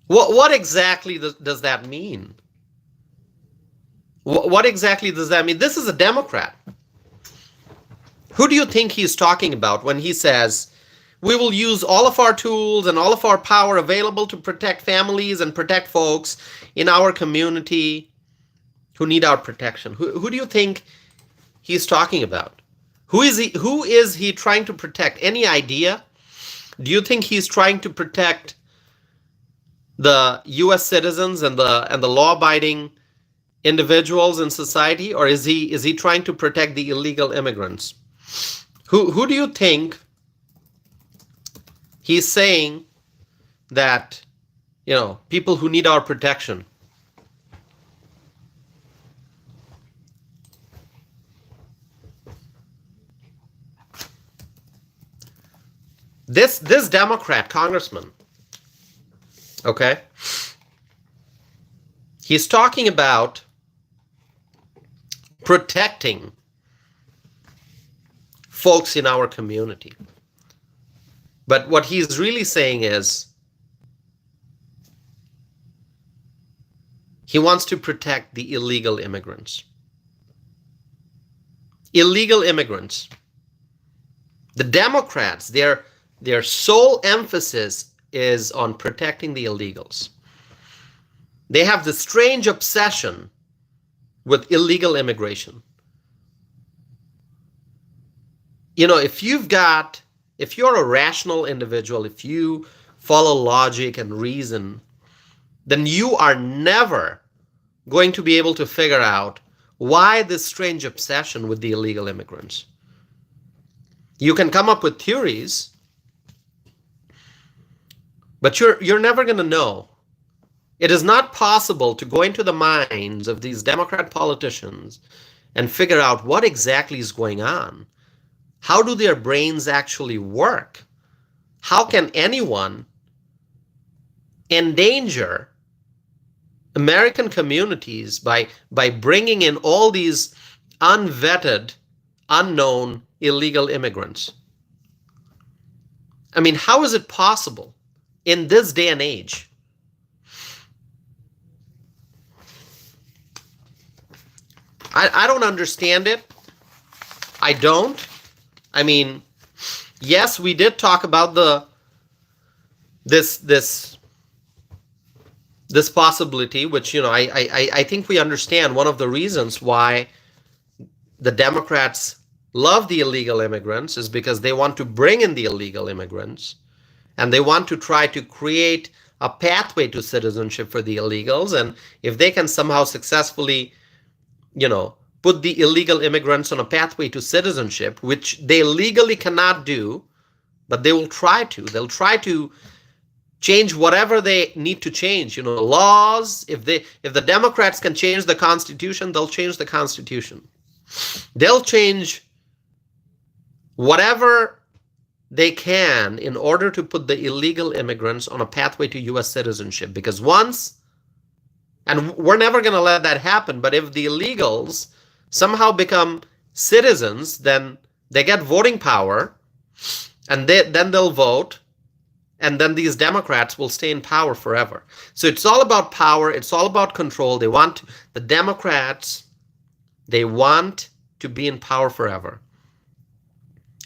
What exactly does that mean? What exactly does that mean? This is a Democrat. Who do you think he's talking about when he says, we will use all of our tools and all of our power available to protect families and protect folks in our community who need our protection? Who do you think he's talking about? Who is he trying to protect? Any idea? Do you think he's trying to protect the US citizens and the law-abiding individuals in society, or is he trying to protect the illegal immigrants? Who do you think he's saying that, people who need our protection? This Democrat congressman, okay, he's talking about protecting folks in our community. But what he's really saying is he wants to protect the illegal immigrants. Illegal immigrants. The Democrats, their sole emphasis is on protecting the illegals. They have this strange obsession with illegal immigration. If you're a rational individual, if you follow logic and reason, then you are never going to be able to figure out why this strange obsession with the illegal immigrants. You can come up with theories, but you're never going to know. It is not possible to go into the minds of these Democrat politicians and figure out what exactly is going on. How do their brains actually work? How can anyone endanger American communities by bringing in all these unvetted, unknown, illegal immigrants? I mean, how is it possible in this day and age? I don't understand it. I don't. I mean, yes, we did talk about this possibility, which I think we understand. One of the reasons why the Democrats love the illegal immigrants is because they want to bring in the illegal immigrants, and they want to try to create a pathway to citizenship for the illegals. And if they can somehow successfully put the illegal immigrants on a pathway to citizenship, which they legally cannot do, but they will try to. They'll try to change whatever they need to change. Laws. If the Democrats can change the Constitution, they'll change the Constitution. They'll change whatever they can in order to put the illegal immigrants on a pathway to U.S. citizenship. Because once, and we're never going to let that happen, but if the illegals somehow become citizens, then they get voting power, and then they'll vote, and then these Democrats will stay in power forever. So it's all about power. It's all about control. The Democrats, they want to be in power forever.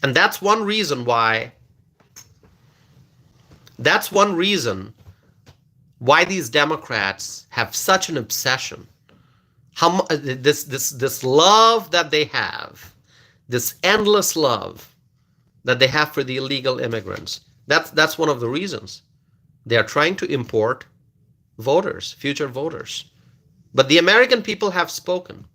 And that's one reason why these Democrats have such an obsession. This love that they have, this endless love that they have for the illegal immigrants. That's one of the reasons. They are trying to import voters, future voters. But the American people have spoken.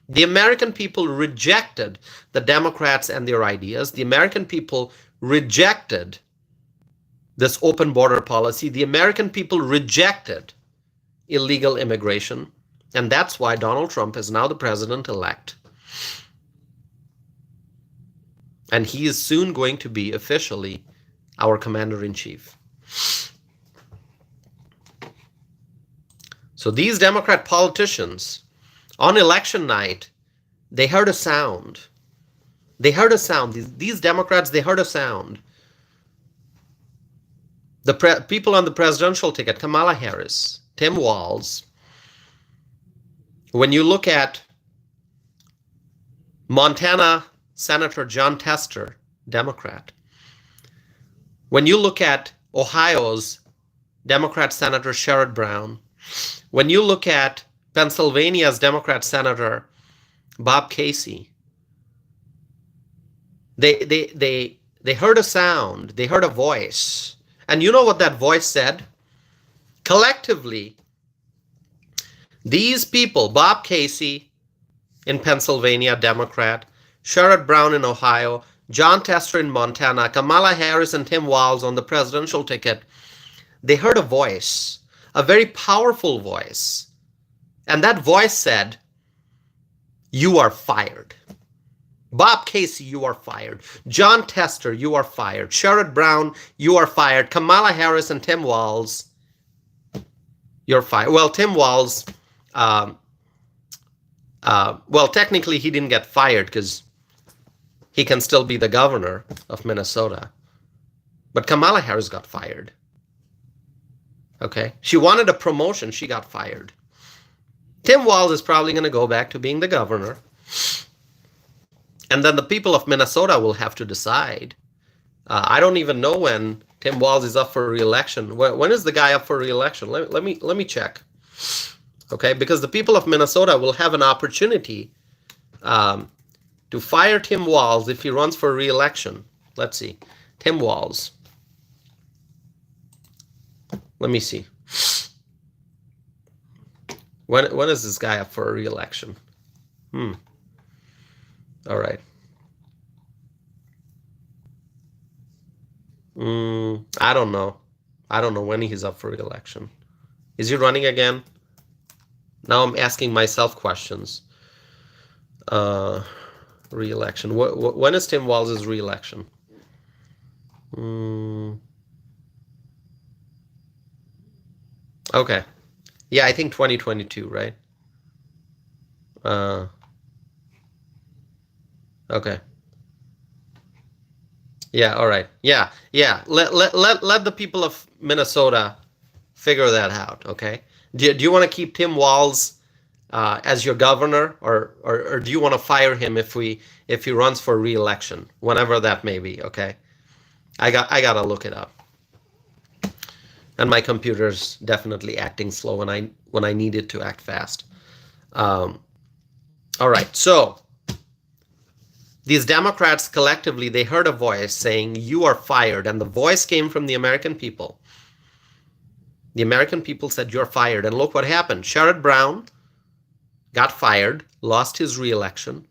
The American people rejected the Democrats and their ideas. The American people rejected this open border policy. The American people rejected illegal immigration. And that's why Donald Trump is now the president-elect. And he is soon going to be officially our commander-in-chief. So these Democrat politicians On election night, they heard a sound. They heard a sound. These Democrats, they heard a sound. The people on the presidential ticket, Kamala Harris, Tim Walz. When you look at Montana Senator John Tester, Democrat. When you look at Ohio's Democrat Senator Sherrod Brown. When you look at Pennsylvania's Democrat Senator Bob Casey, they heard a sound, they heard a voice. And you know what that voice said? Collectively, these people, Bob Casey in Pennsylvania, Democrat, Sherrod Brown in Ohio, John Tester in Montana, Kamala Harris and Tim Walz on the presidential ticket, they heard a voice, a very powerful voice. And that voice said, "You are fired. Bob Casey, you are fired. John Tester, you are fired. Sherrod Brown, you are fired. Kamala Harris and Tim Walz, you're fired." Well, Tim Walz, well, technically he didn't get fired because he can still be the governor of Minnesota. But Kamala Harris got fired. Okay? She wanted a promotion. She got fired. Tim Walz is probably going to go back to being the governor. And then the people of Minnesota will have to decide. I don't even know when Tim Walz is up for re-election. When is the guy up for re-election? Let me check. Okay, because the people of Minnesota will have an opportunity to fire Tim Walz if he runs for re-election. Let's see. Tim Walz. Let me see. When is this guy up for a re-election? All right. I don't know. I don't know when he's up for re-election. Is he running again? Now I'm asking myself questions. Re-election. When is Tim Walz's re-election? Okay. Yeah, I think 2022, right? Okay. Yeah, all right. Yeah. Let the people of Minnesota figure that out, okay? Do you want to keep Tim Walz as your governor, or do you want to fire him if he runs for re-election, whenever that may be, okay? I gotta look it up. And my computer's definitely acting slow when I need it to act fast. All right, so these Democrats collectively, they heard a voice saying, "You are fired," and the voice came from the American people. The American people said, "You're fired," and look what happened. Sherrod Brown got fired, lost his re-election.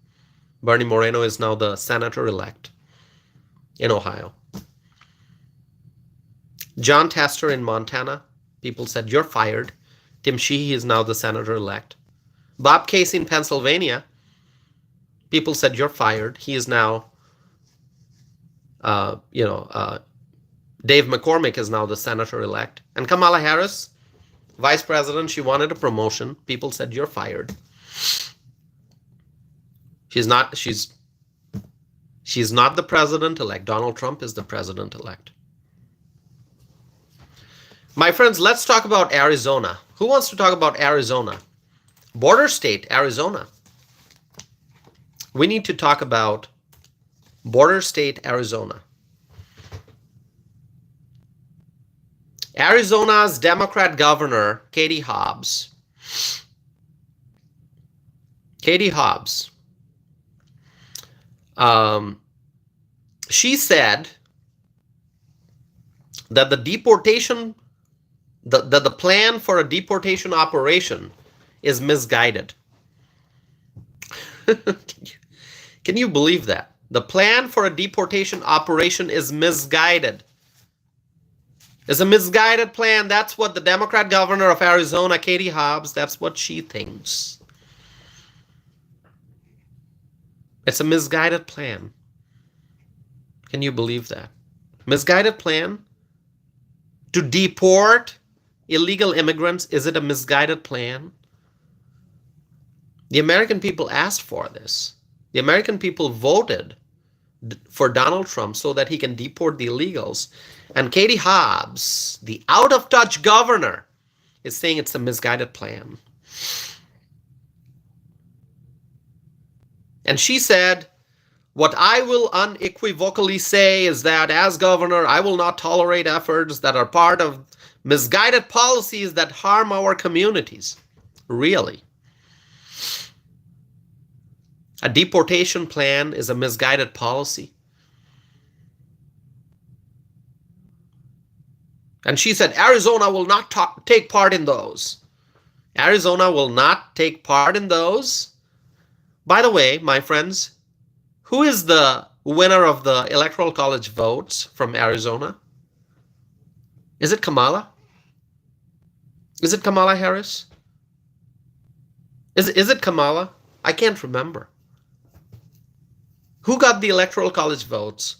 Bernie Moreno is now the senator-elect in Ohio. John Tester in Montana, people said, "You're fired." Tim Sheehy is now the senator-elect. Bob Casey in Pennsylvania, people said, "You're fired." He is now, Dave McCormick is now the senator-elect. And Kamala Harris, vice president, she wanted a promotion. People said, "You're fired." She's not the president-elect. Donald Trump is the president-elect. My friends, let's talk about Arizona. Who wants to talk about Arizona? Border state, Arizona. We need to talk about border state, Arizona. Arizona's Democrat governor, Katie Hobbs. She said that the plan for a deportation operation is misguided. Can you believe that? The plan for a deportation operation is misguided. It's a misguided plan. That's what the Democrat governor of Arizona, Katie Hobbs, that's what she thinks. It's a misguided plan. Can you believe that? Misguided plan? To deport illegal immigrants, is it a misguided plan? The American people asked for this. The American people voted for Donald Trump so that he can deport the illegals. And Katie Hobbs, the out-of-touch governor, is saying it's a misguided plan. And she said, what I will unequivocally say is that as governor, I will not tolerate efforts that are part of misguided policies that harm our communities. Really? A deportation plan is a misguided policy. And she said, Arizona will not take part in those. Arizona will not take part in those. By the way, my friends, who is the winner of the Electoral College votes from Arizona? Is it Kamala? Is it Kamala Harris? Is it Kamala? I can't remember. Who got the Electoral College votes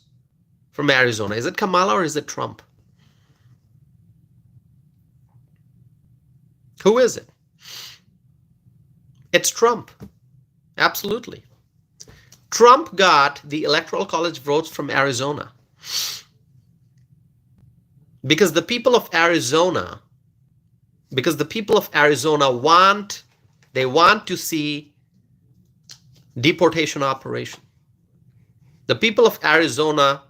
from Arizona? Is it Kamala or is it Trump? Who is it? It's Trump. Absolutely. Trump got the Electoral College votes from Arizona because the people of Arizona want to see deportation operation. The people of Arizona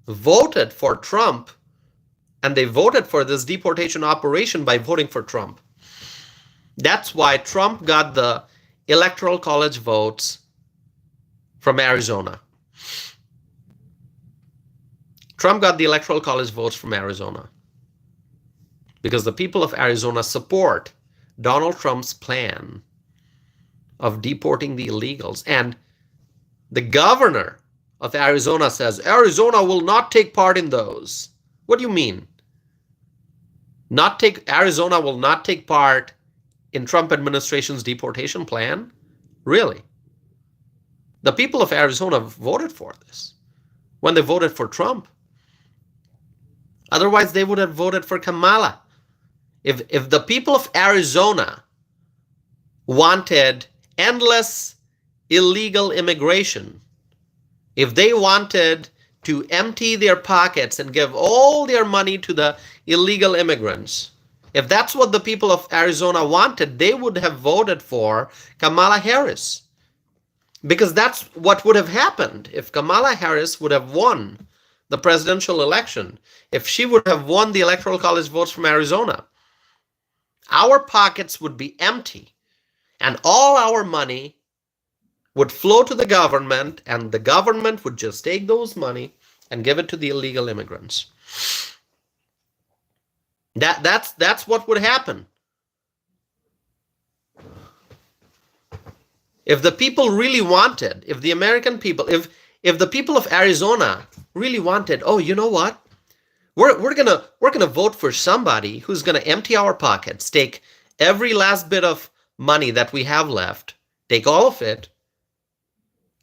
voted for Trump, and they voted for this deportation operation by voting for Trump. That's why Trump got the Electoral College votes from Arizona. Trump got the Electoral College votes from Arizona because the people of Arizona support Donald Trump's plan of deporting the illegals. And the governor of Arizona says, Arizona will not take part in those. What do you mean? Arizona will not take part in Trump administration's deportation plan? Really? The people of Arizona voted for this when they voted for Trump. Otherwise, they would have voted for Kamala. If the people of Arizona wanted endless illegal immigration, if they wanted to empty their pockets and give all their money to the illegal immigrants, if that's what the people of Arizona wanted, they would have voted for Kamala Harris. Because that's what would have happened if Kamala Harris would have won the presidential election. If she would have won the Electoral College votes from Arizona, our pockets would be empty and all our money would flow to the government, and the government would just take those money and give it to the illegal immigrants. That's what would happen. If the people really wanted, if the American people, if the people of Arizona really wanted, oh, you know what? We're gonna vote for somebody who's gonna empty our pockets, take every last bit of money that we have left, take all of it,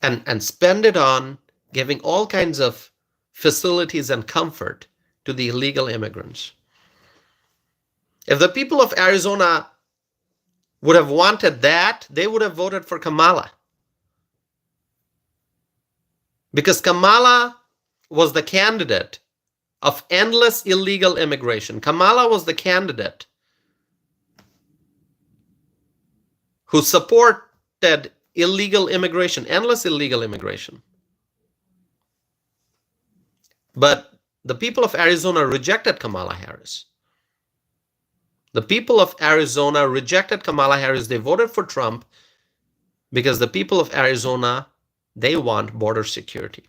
and spend it on giving all kinds of facilities and comfort to the illegal immigrants. If the people of Arizona would have wanted that, they would have voted for Kamala. Because Kamala was the candidate of endless illegal immigration. Kamala was the candidate who supported illegal immigration, endless illegal immigration. But the people of Arizona rejected Kamala Harris. The people of Arizona rejected Kamala Harris. They voted for Trump because the people of Arizona, they want border security.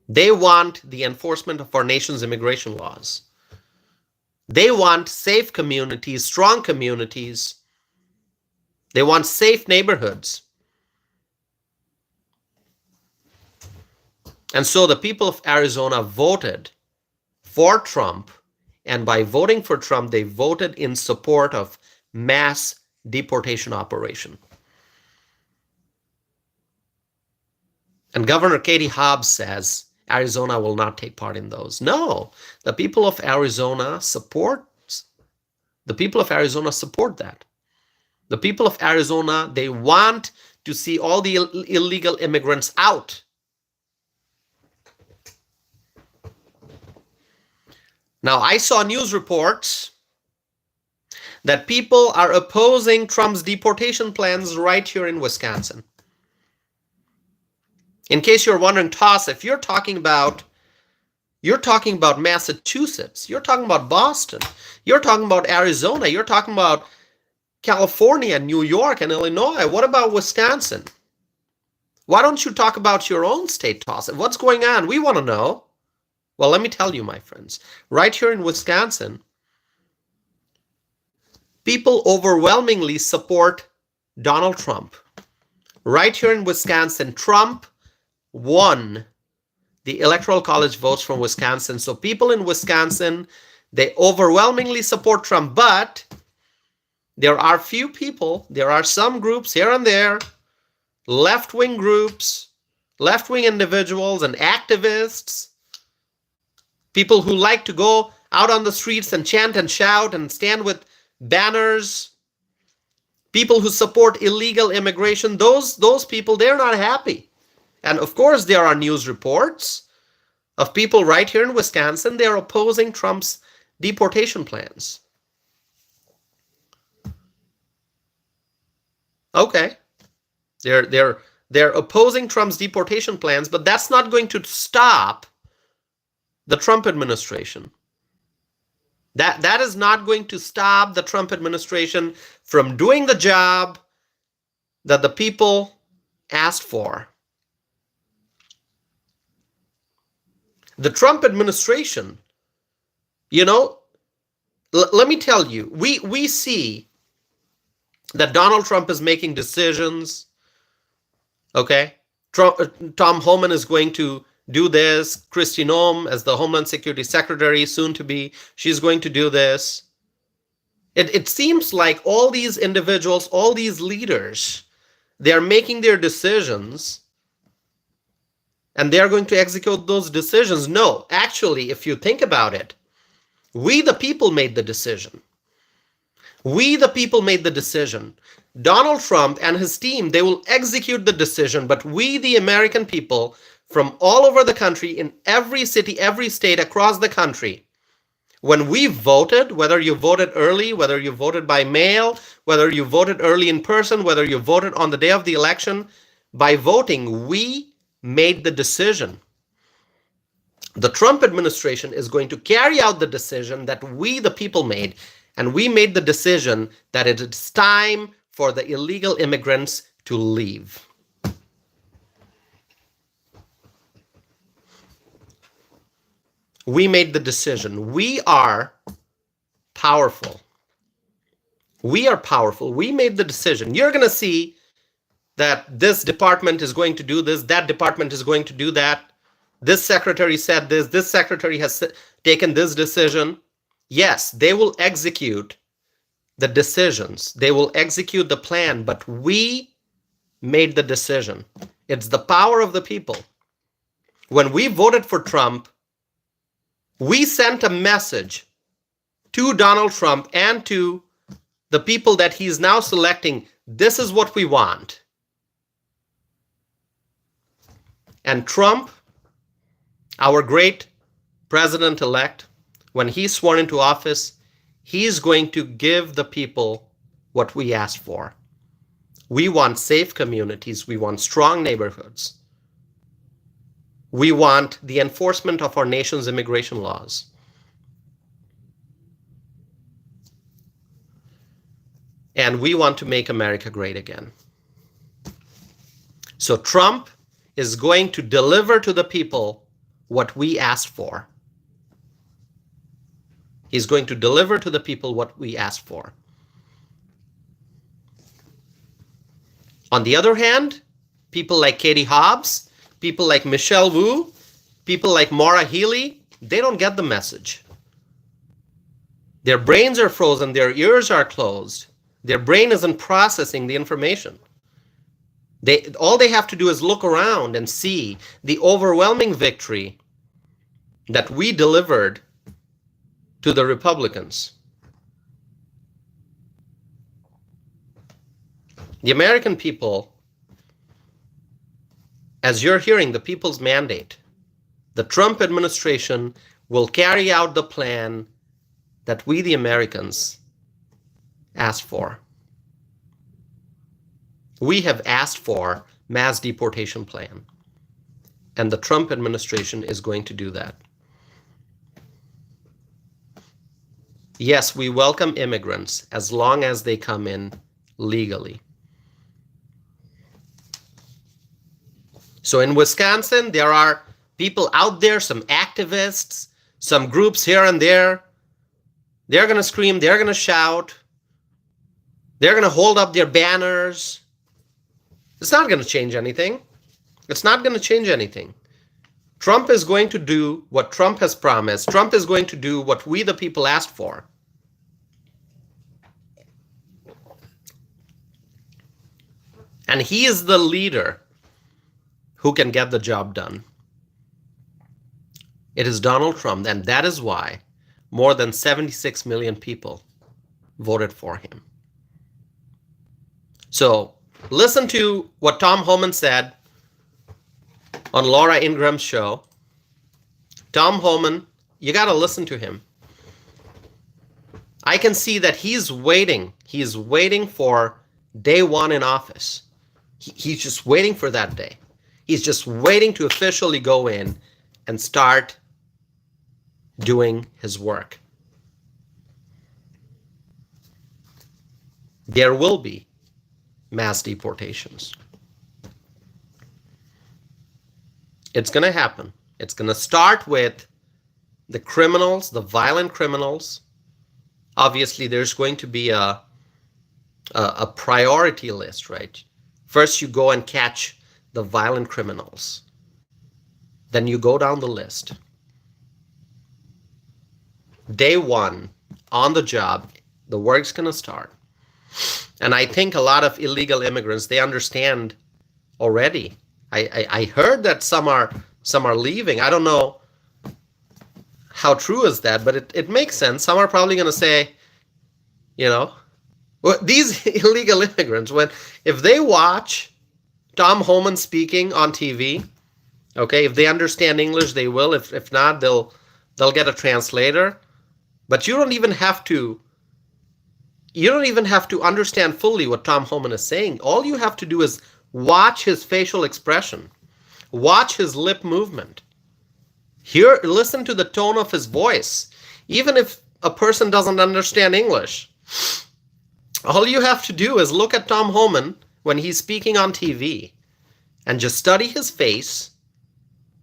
They want the enforcement of our nation's immigration laws. They want safe communities, strong communities. They want safe neighborhoods. And so the people of Arizona voted for Trump, and by voting for Trump, they voted in support of mass deportation operation. And Governor Katie Hobbs says Arizona will not take part in those. No, the people of Arizona support that. The people of Arizona, they want to see all the illegal immigrants out. Now, I saw news reports that people are opposing Trump's deportation plans right here in Wisconsin. In case you're wondering, Toss, if you're talking about Massachusetts, you're talking about Boston, you're talking about Arizona, you're talking about California, New York, and Illinois. What about Wisconsin? Why don't you talk about your own state, Toss? What's going on? We want to know. Well, let me tell you, my friends. Right here in Wisconsin, people overwhelmingly support Donald Trump. Right here in Wisconsin, Trump won the Electoral College votes from Wisconsin. So people in Wisconsin, they overwhelmingly support Trump, but there are few people, there are some groups here and there, left-wing groups, left-wing individuals and activists, people who like to go out on the streets and chant and shout and stand with banners, people who support illegal immigration, those people, they're not happy. And of course, there are news reports of people right here in Wisconsin, they're opposing Trump's deportation plans. Okay. They're opposing Trump's deportation plans, but that's not going to stop the Trump administration. That is not going to stop the Trump administration from doing the job that the people asked for. The Trump administration, let me tell you, we see that Donald Trump is making decisions. Okay, Tom Homan is going to do this. Kristi Noem, as the Homeland Security Secretary, soon to be, she's going to do this. It seems like all these individuals, all these leaders, they are making their decisions and they are going to execute those decisions. No, actually, if you think about it, we the people made the decision. We the people made the decision. Donald Trump and his team, they will execute the decision, but we the American people from all over the country, in every city, every state across the country, when we voted, whether you voted early, whether you voted by mail, whether you voted early in person, whether you voted on the day of the election, by voting, we made the decision. The Trump administration is going to carry out the decision that we, the people, made. And we made the decision that it is time for the illegal immigrants to leave. We made the decision. We are powerful. We are powerful. We made the decision. You're going to see that this department is going to do this, that department is going to do that. This secretary said this secretary has taken this decision. Yes, they will execute the decisions. They will execute the plan, but we made the decision. It's the power of the people. When we voted for Trump, we sent a message to Donald Trump and to the people that he's now selecting. This is what we want. And Trump, our great president-elect, when he's sworn into office, he's going to give the people what we asked for. We want safe communities. We want strong neighborhoods. We want the enforcement of our nation's immigration laws. And we want to make America great again. So Trump is going to deliver to the people what we asked for. He's going to deliver to the people what we asked for. On the other hand, people like Katie Hobbs, people like Michelle Wu, people like Maura Healey, they don't get the message. Their brains are frozen, their ears are closed. Their brain isn't processing the information. All they have to do is look around and see the overwhelming victory that we delivered to the Republicans. The American people, as you're hearing, the people's mandate, the Trump administration will carry out the plan that we, the Americans, asked for. We have asked for mass deportation plan, and the Trump administration is going to do that. Yes, we welcome immigrants as long as they come in legally. So in Wisconsin, there are people out there, some activists, some groups here and there. They're going to scream, they're going to shout, they're going to hold up their banners. It's not going to change anything. It's not going to change anything. Trump is going to do what Trump has promised. Trump is going to do what we, the people, asked for. And he is the leader who can get the job done. It is Donald Trump, and that is why more than 76 million people voted for him. So listen to what Tom Homan said on Laura Ingram's show. Tom Homan, you got to listen to him. I can see that he's waiting. He's waiting for day one in office. He's just waiting for that day. He's just waiting to officially go in and start doing his work. There will be mass deportations. It's going to happen. It's going to start with the criminals, the violent criminals. Obviously, there's going to be a priority list, right? First, you go and catch the violent criminals. Then you go down the list. Day one, on the job, the work's going to start. And I think a lot of illegal immigrants, they understand already. I heard that some are leaving. I don't know how true is that, but it makes sense. Some are probably going to say, well, these illegal immigrants, if they watch Tom Homan speaking on TV, okay, if they understand English, they will. If not, they'll get a translator. But you don't even have to understand fully what Tom Homan is saying. All you have to do is watch his facial expression, watch his lip movement. Listen to the tone of his voice. Even if a person doesn't understand English, all you have to do is look at Tom Homan when he's speaking on TV and just study his face,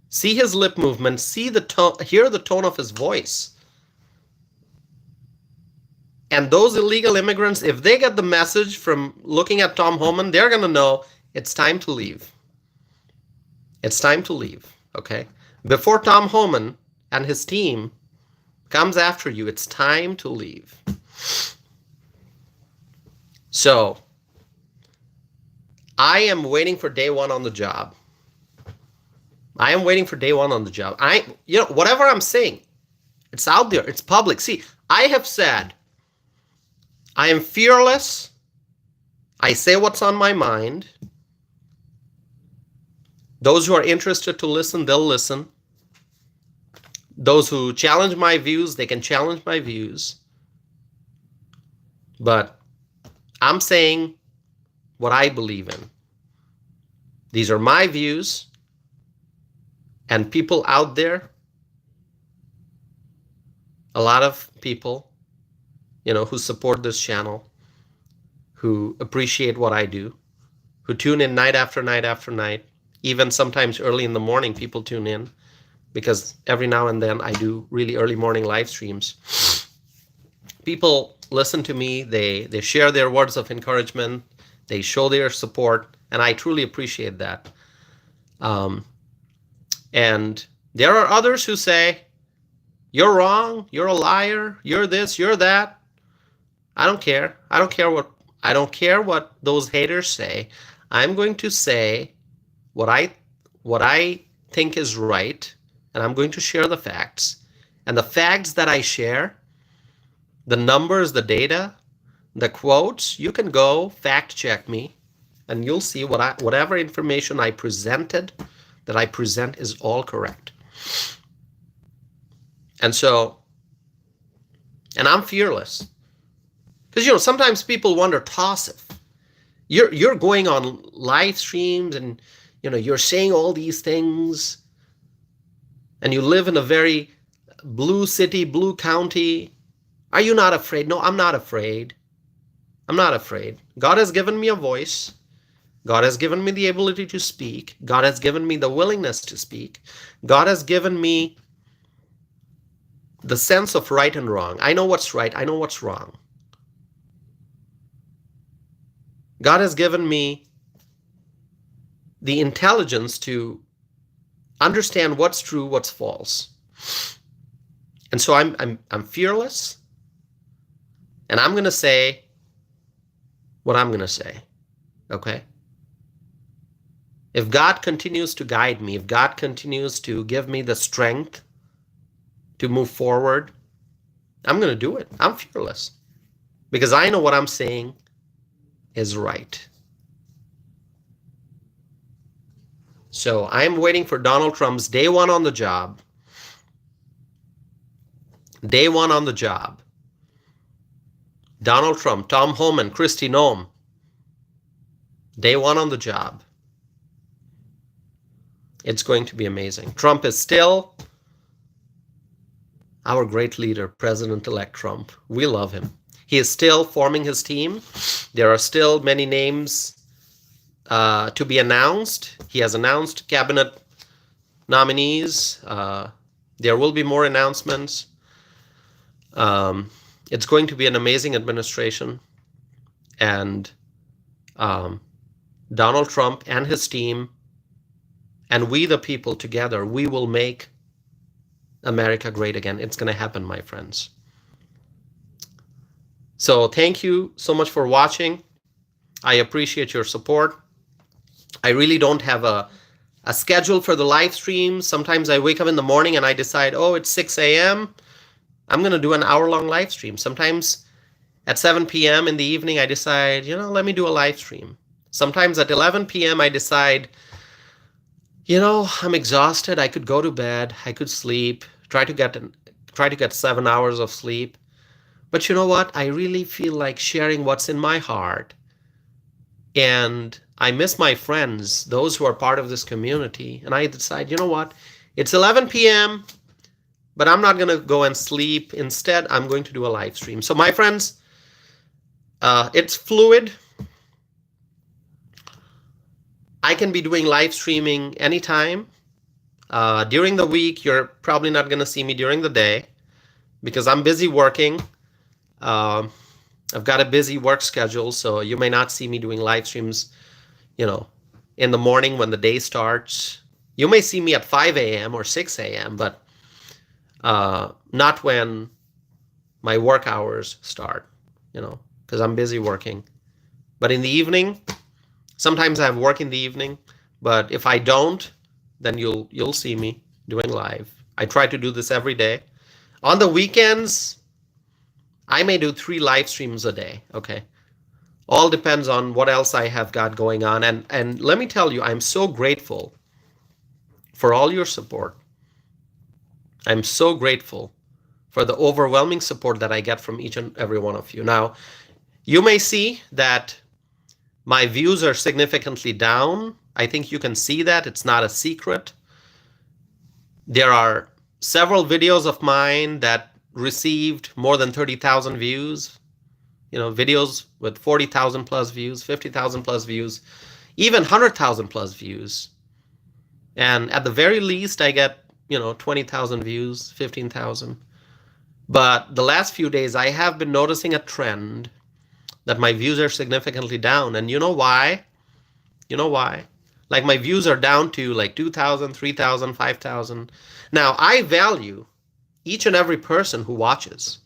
see his lip movement, hear the tone of his voice. And those illegal immigrants, if they get the message from looking at Tom Homan, they're going to know it's time to leave. It's time to leave, okay? Before Tom Homan and his team comes after you, it's time to leave. So, I am waiting for day one on the job. I am waiting for day one on the job. Whatever I'm saying, it's out there. It's public. See, I have said, I am fearless. I say what's on my mind. Those who are interested to listen, they'll listen. Those who challenge my views, they can challenge my views. But I'm saying what I believe in. These are my views. And people out there, a lot of people, who support this channel, who appreciate what I do, who tune in night after night after night, even sometimes early in the morning, people tune in because every now and then I do really early morning live streams. People listen to me, they share their words of encouragement, they show their support, and I truly appreciate that. And there are others who say, you're wrong, you're a liar, you're this, you're that. I don't care. I don't care what those haters say. I'm going to say what I think is right, and I'm going to share the facts. And the facts that I share, the numbers, the data, the quotes, you can go fact check me. and you'll see whatever information I presented, that I present is all correct. And so, and I'm fearless. Because, sometimes people wonder, Tassif, you're going on live streams and, you're saying all these things, and you live in a very blue city, blue county. Are you not afraid? No, I'm not afraid. I'm not afraid. God has given me a voice. God has given me the ability to speak. God has given me the willingness to speak. God has given me the sense of right and wrong. I know what's right. I know what's wrong. God has given me the intelligence to understand what's true, what's false. And so I'm fearless, and I'm going to say what I'm going to say. Okay? If God continues to guide me, if God continues to give me the strength to move forward, I'm going to do it. I'm fearless because I know what I'm saying is right. So I'm waiting for Donald Trump's day one on the job. Day one on the job. Donald Trump, Tom Homan, Kristi Noem. Day one on the job. It's going to be amazing. Trump is still our great leader, President-elect Trump. We love him. He is still forming his team. There are still many names to be announced. He has announced cabinet nominees. There will be more announcements. It's going to be an amazing administration. And Donald Trump and his team, and we the people together, we will make America great again. It's going to happen, my friends. So thank you so much for watching. I appreciate your support. I really don't have a schedule for the live streams. Sometimes I wake up in the morning and I decide, oh, it's 6 a.m. I'm going to do an hour-long live stream. Sometimes at 7 p.m. in the evening, I decide, let me do a live stream. Sometimes at 11 p.m. I decide, I'm exhausted. I could go to bed. I could sleep. Try to get 7 hours of sleep. But you know what? I really feel like sharing what's in my heart. And I miss my friends, those who are part of this community. And I decide, you know what? It's 11 p.m., but I'm not going to go and sleep. Instead, I'm going to do a live stream. So my friends, it's fluid. I can be doing live streaming anytime. During the week, you're probably not going to see me during the day because I'm busy working. I've got a busy work schedule, so you may not see me doing live streams, in the morning when the day starts. You may see me at 5 a.m. or 6 a.m., but not when my work hours start, because I'm busy working. But in the evening, sometimes I have work in the evening, but if I don't, then you'll see me doing live. I try to do this every day. On the weekends, I may do 3 live streams a day, okay? All depends on what else I have got going on. And let me tell you, I'm so grateful for all your support. I'm so grateful for the overwhelming support that I get from each and every one of you. Now, you may see that my views are significantly down. I think you can see that. It's not a secret. There are several videos of mine that received more than 30,000 views. Videos with 40,000 plus views, 50,000 plus views, even 100,000 plus views. And at the very least, I get, 20,000 views, 15,000. But the last few days, I have been noticing a trend that my views are significantly down. And you know why? Like my views are down to like 2,000, 3,000, 5,000. Now, I value each and every person who watches.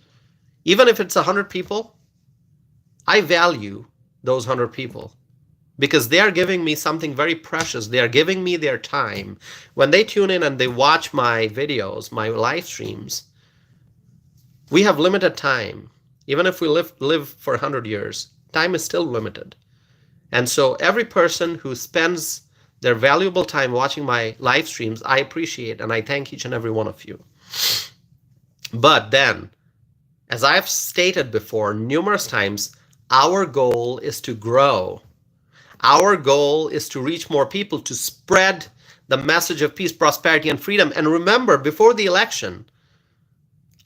Even if it's 100 people, I value those 100 people because they are giving me something very precious. They are giving me their time. When they tune in and they watch my videos, my live streams, we have limited time. Even if we live for 100 years, time is still limited. And so every person who spends their valuable time watching my live streams, I appreciate and I thank each and every one of you. But then, as I've stated before numerous times, our goal is to grow. Our goal is to reach more people, to spread the message of peace, prosperity, and freedom. And remember, before the election,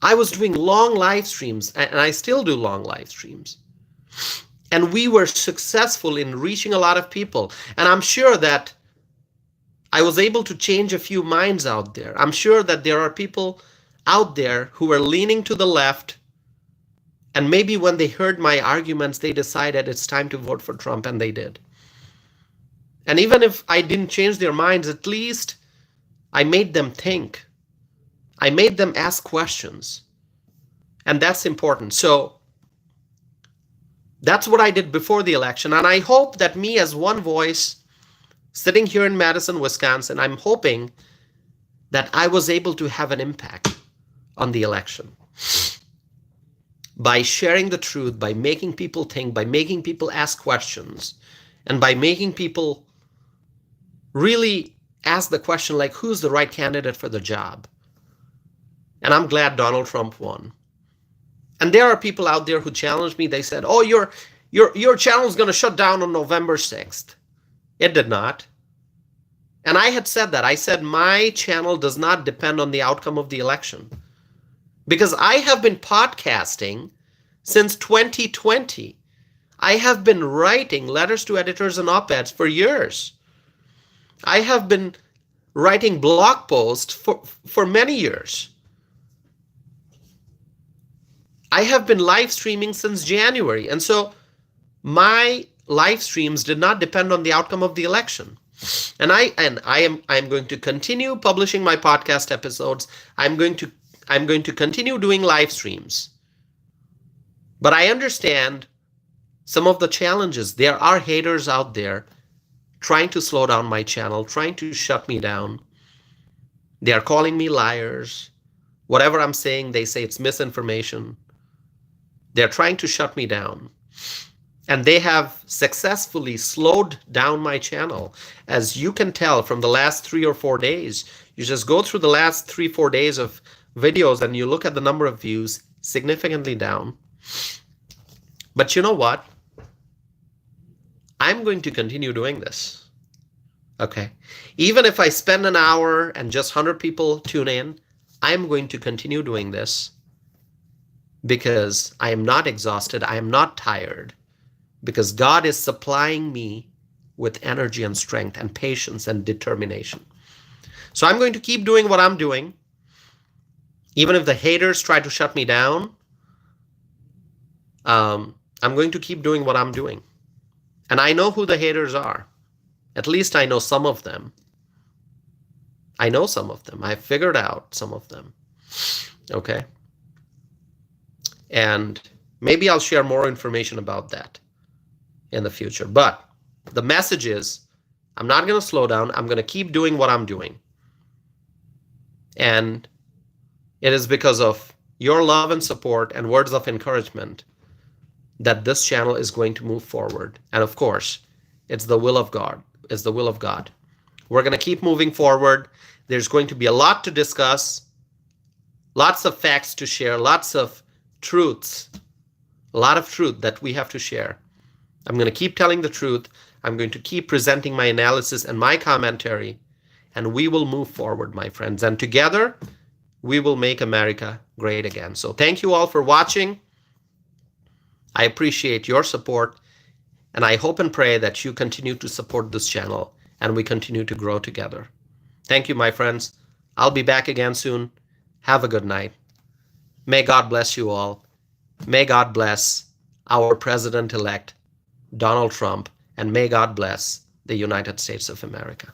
I was doing long live streams, and I still do long live streams. And we were successful in reaching a lot of people. And I'm sure that I was able to change a few minds out there. I'm sure that there are people out there who are leaning to the left, and maybe when they heard my arguments, they decided it's time to vote for Trump, and they did. And even if I didn't change their minds, at least I made them think. I made them ask questions. And that's important. So that's what I did before the election. And I hope that me as one voice sitting here in Madison, Wisconsin, I'm hoping that I was able to have an impact on the election by sharing the truth, by making people think, by making people ask questions, and by making people really ask the question like, who's the right candidate for the job? And I'm glad Donald Trump won. And there are people out there who challenged me. They said, oh, your channel is going to shut down on November 6th. It did not. And I had said that. I said my channel does not depend on the outcome of the election, because I have been podcasting since 2020. I have been writing letters to editors and op-eds for years. I have been writing blog posts for many years. I have been live streaming since January. And so my live streams did not depend on the outcome of the election. And I'm going to continue publishing my podcast episodes. I'm going to continue doing live streams. But I understand some of the challenges. There are haters out there trying to slow down my channel, trying to shut me down. They are calling me liars. Whatever I'm saying, they say it's misinformation. They're trying to shut me down. And they have successfully slowed down my channel. As you can tell from the last 3 or 4 days, you just go through the last 3-4 days of videos and you look at the number of views, significantly down. But you know what? I'm going to continue doing this. Okay. Even if I spend an hour and just 100 people tune in, I'm going to continue doing this because I am not exhausted. I am not tired, because God is supplying me with energy and strength and patience and determination. So I'm going to keep doing what I'm doing. Even if the haters try to shut me down, I'm going to keep doing what I'm doing. And I know who the haters are. At least I know some of them. I know some of them. I've figured out some of them. Okay. And maybe I'll share more information about that in the future. But the message is, I'm not going to slow down. I'm going to keep doing what I'm doing. And it is because of your love and support and words of encouragement that this channel is going to move forward. And of course, it's the will of God. It's the will of God. We're going to keep moving forward. There's going to be a lot to discuss, lots of facts to share, lots of truths, a lot of truth that we have to share. I'm going to keep telling the truth. I'm going to keep presenting my analysis and my commentary, and we will move forward, my friends. And together, we will make America great again. So thank you all for watching. I appreciate your support, and I hope and pray that you continue to support this channel and we continue to grow together. Thank you, my friends. I'll be back again soon. Have a good night. May God bless you all. May God bless our president-elect, Donald Trump, and may God bless the United States of America.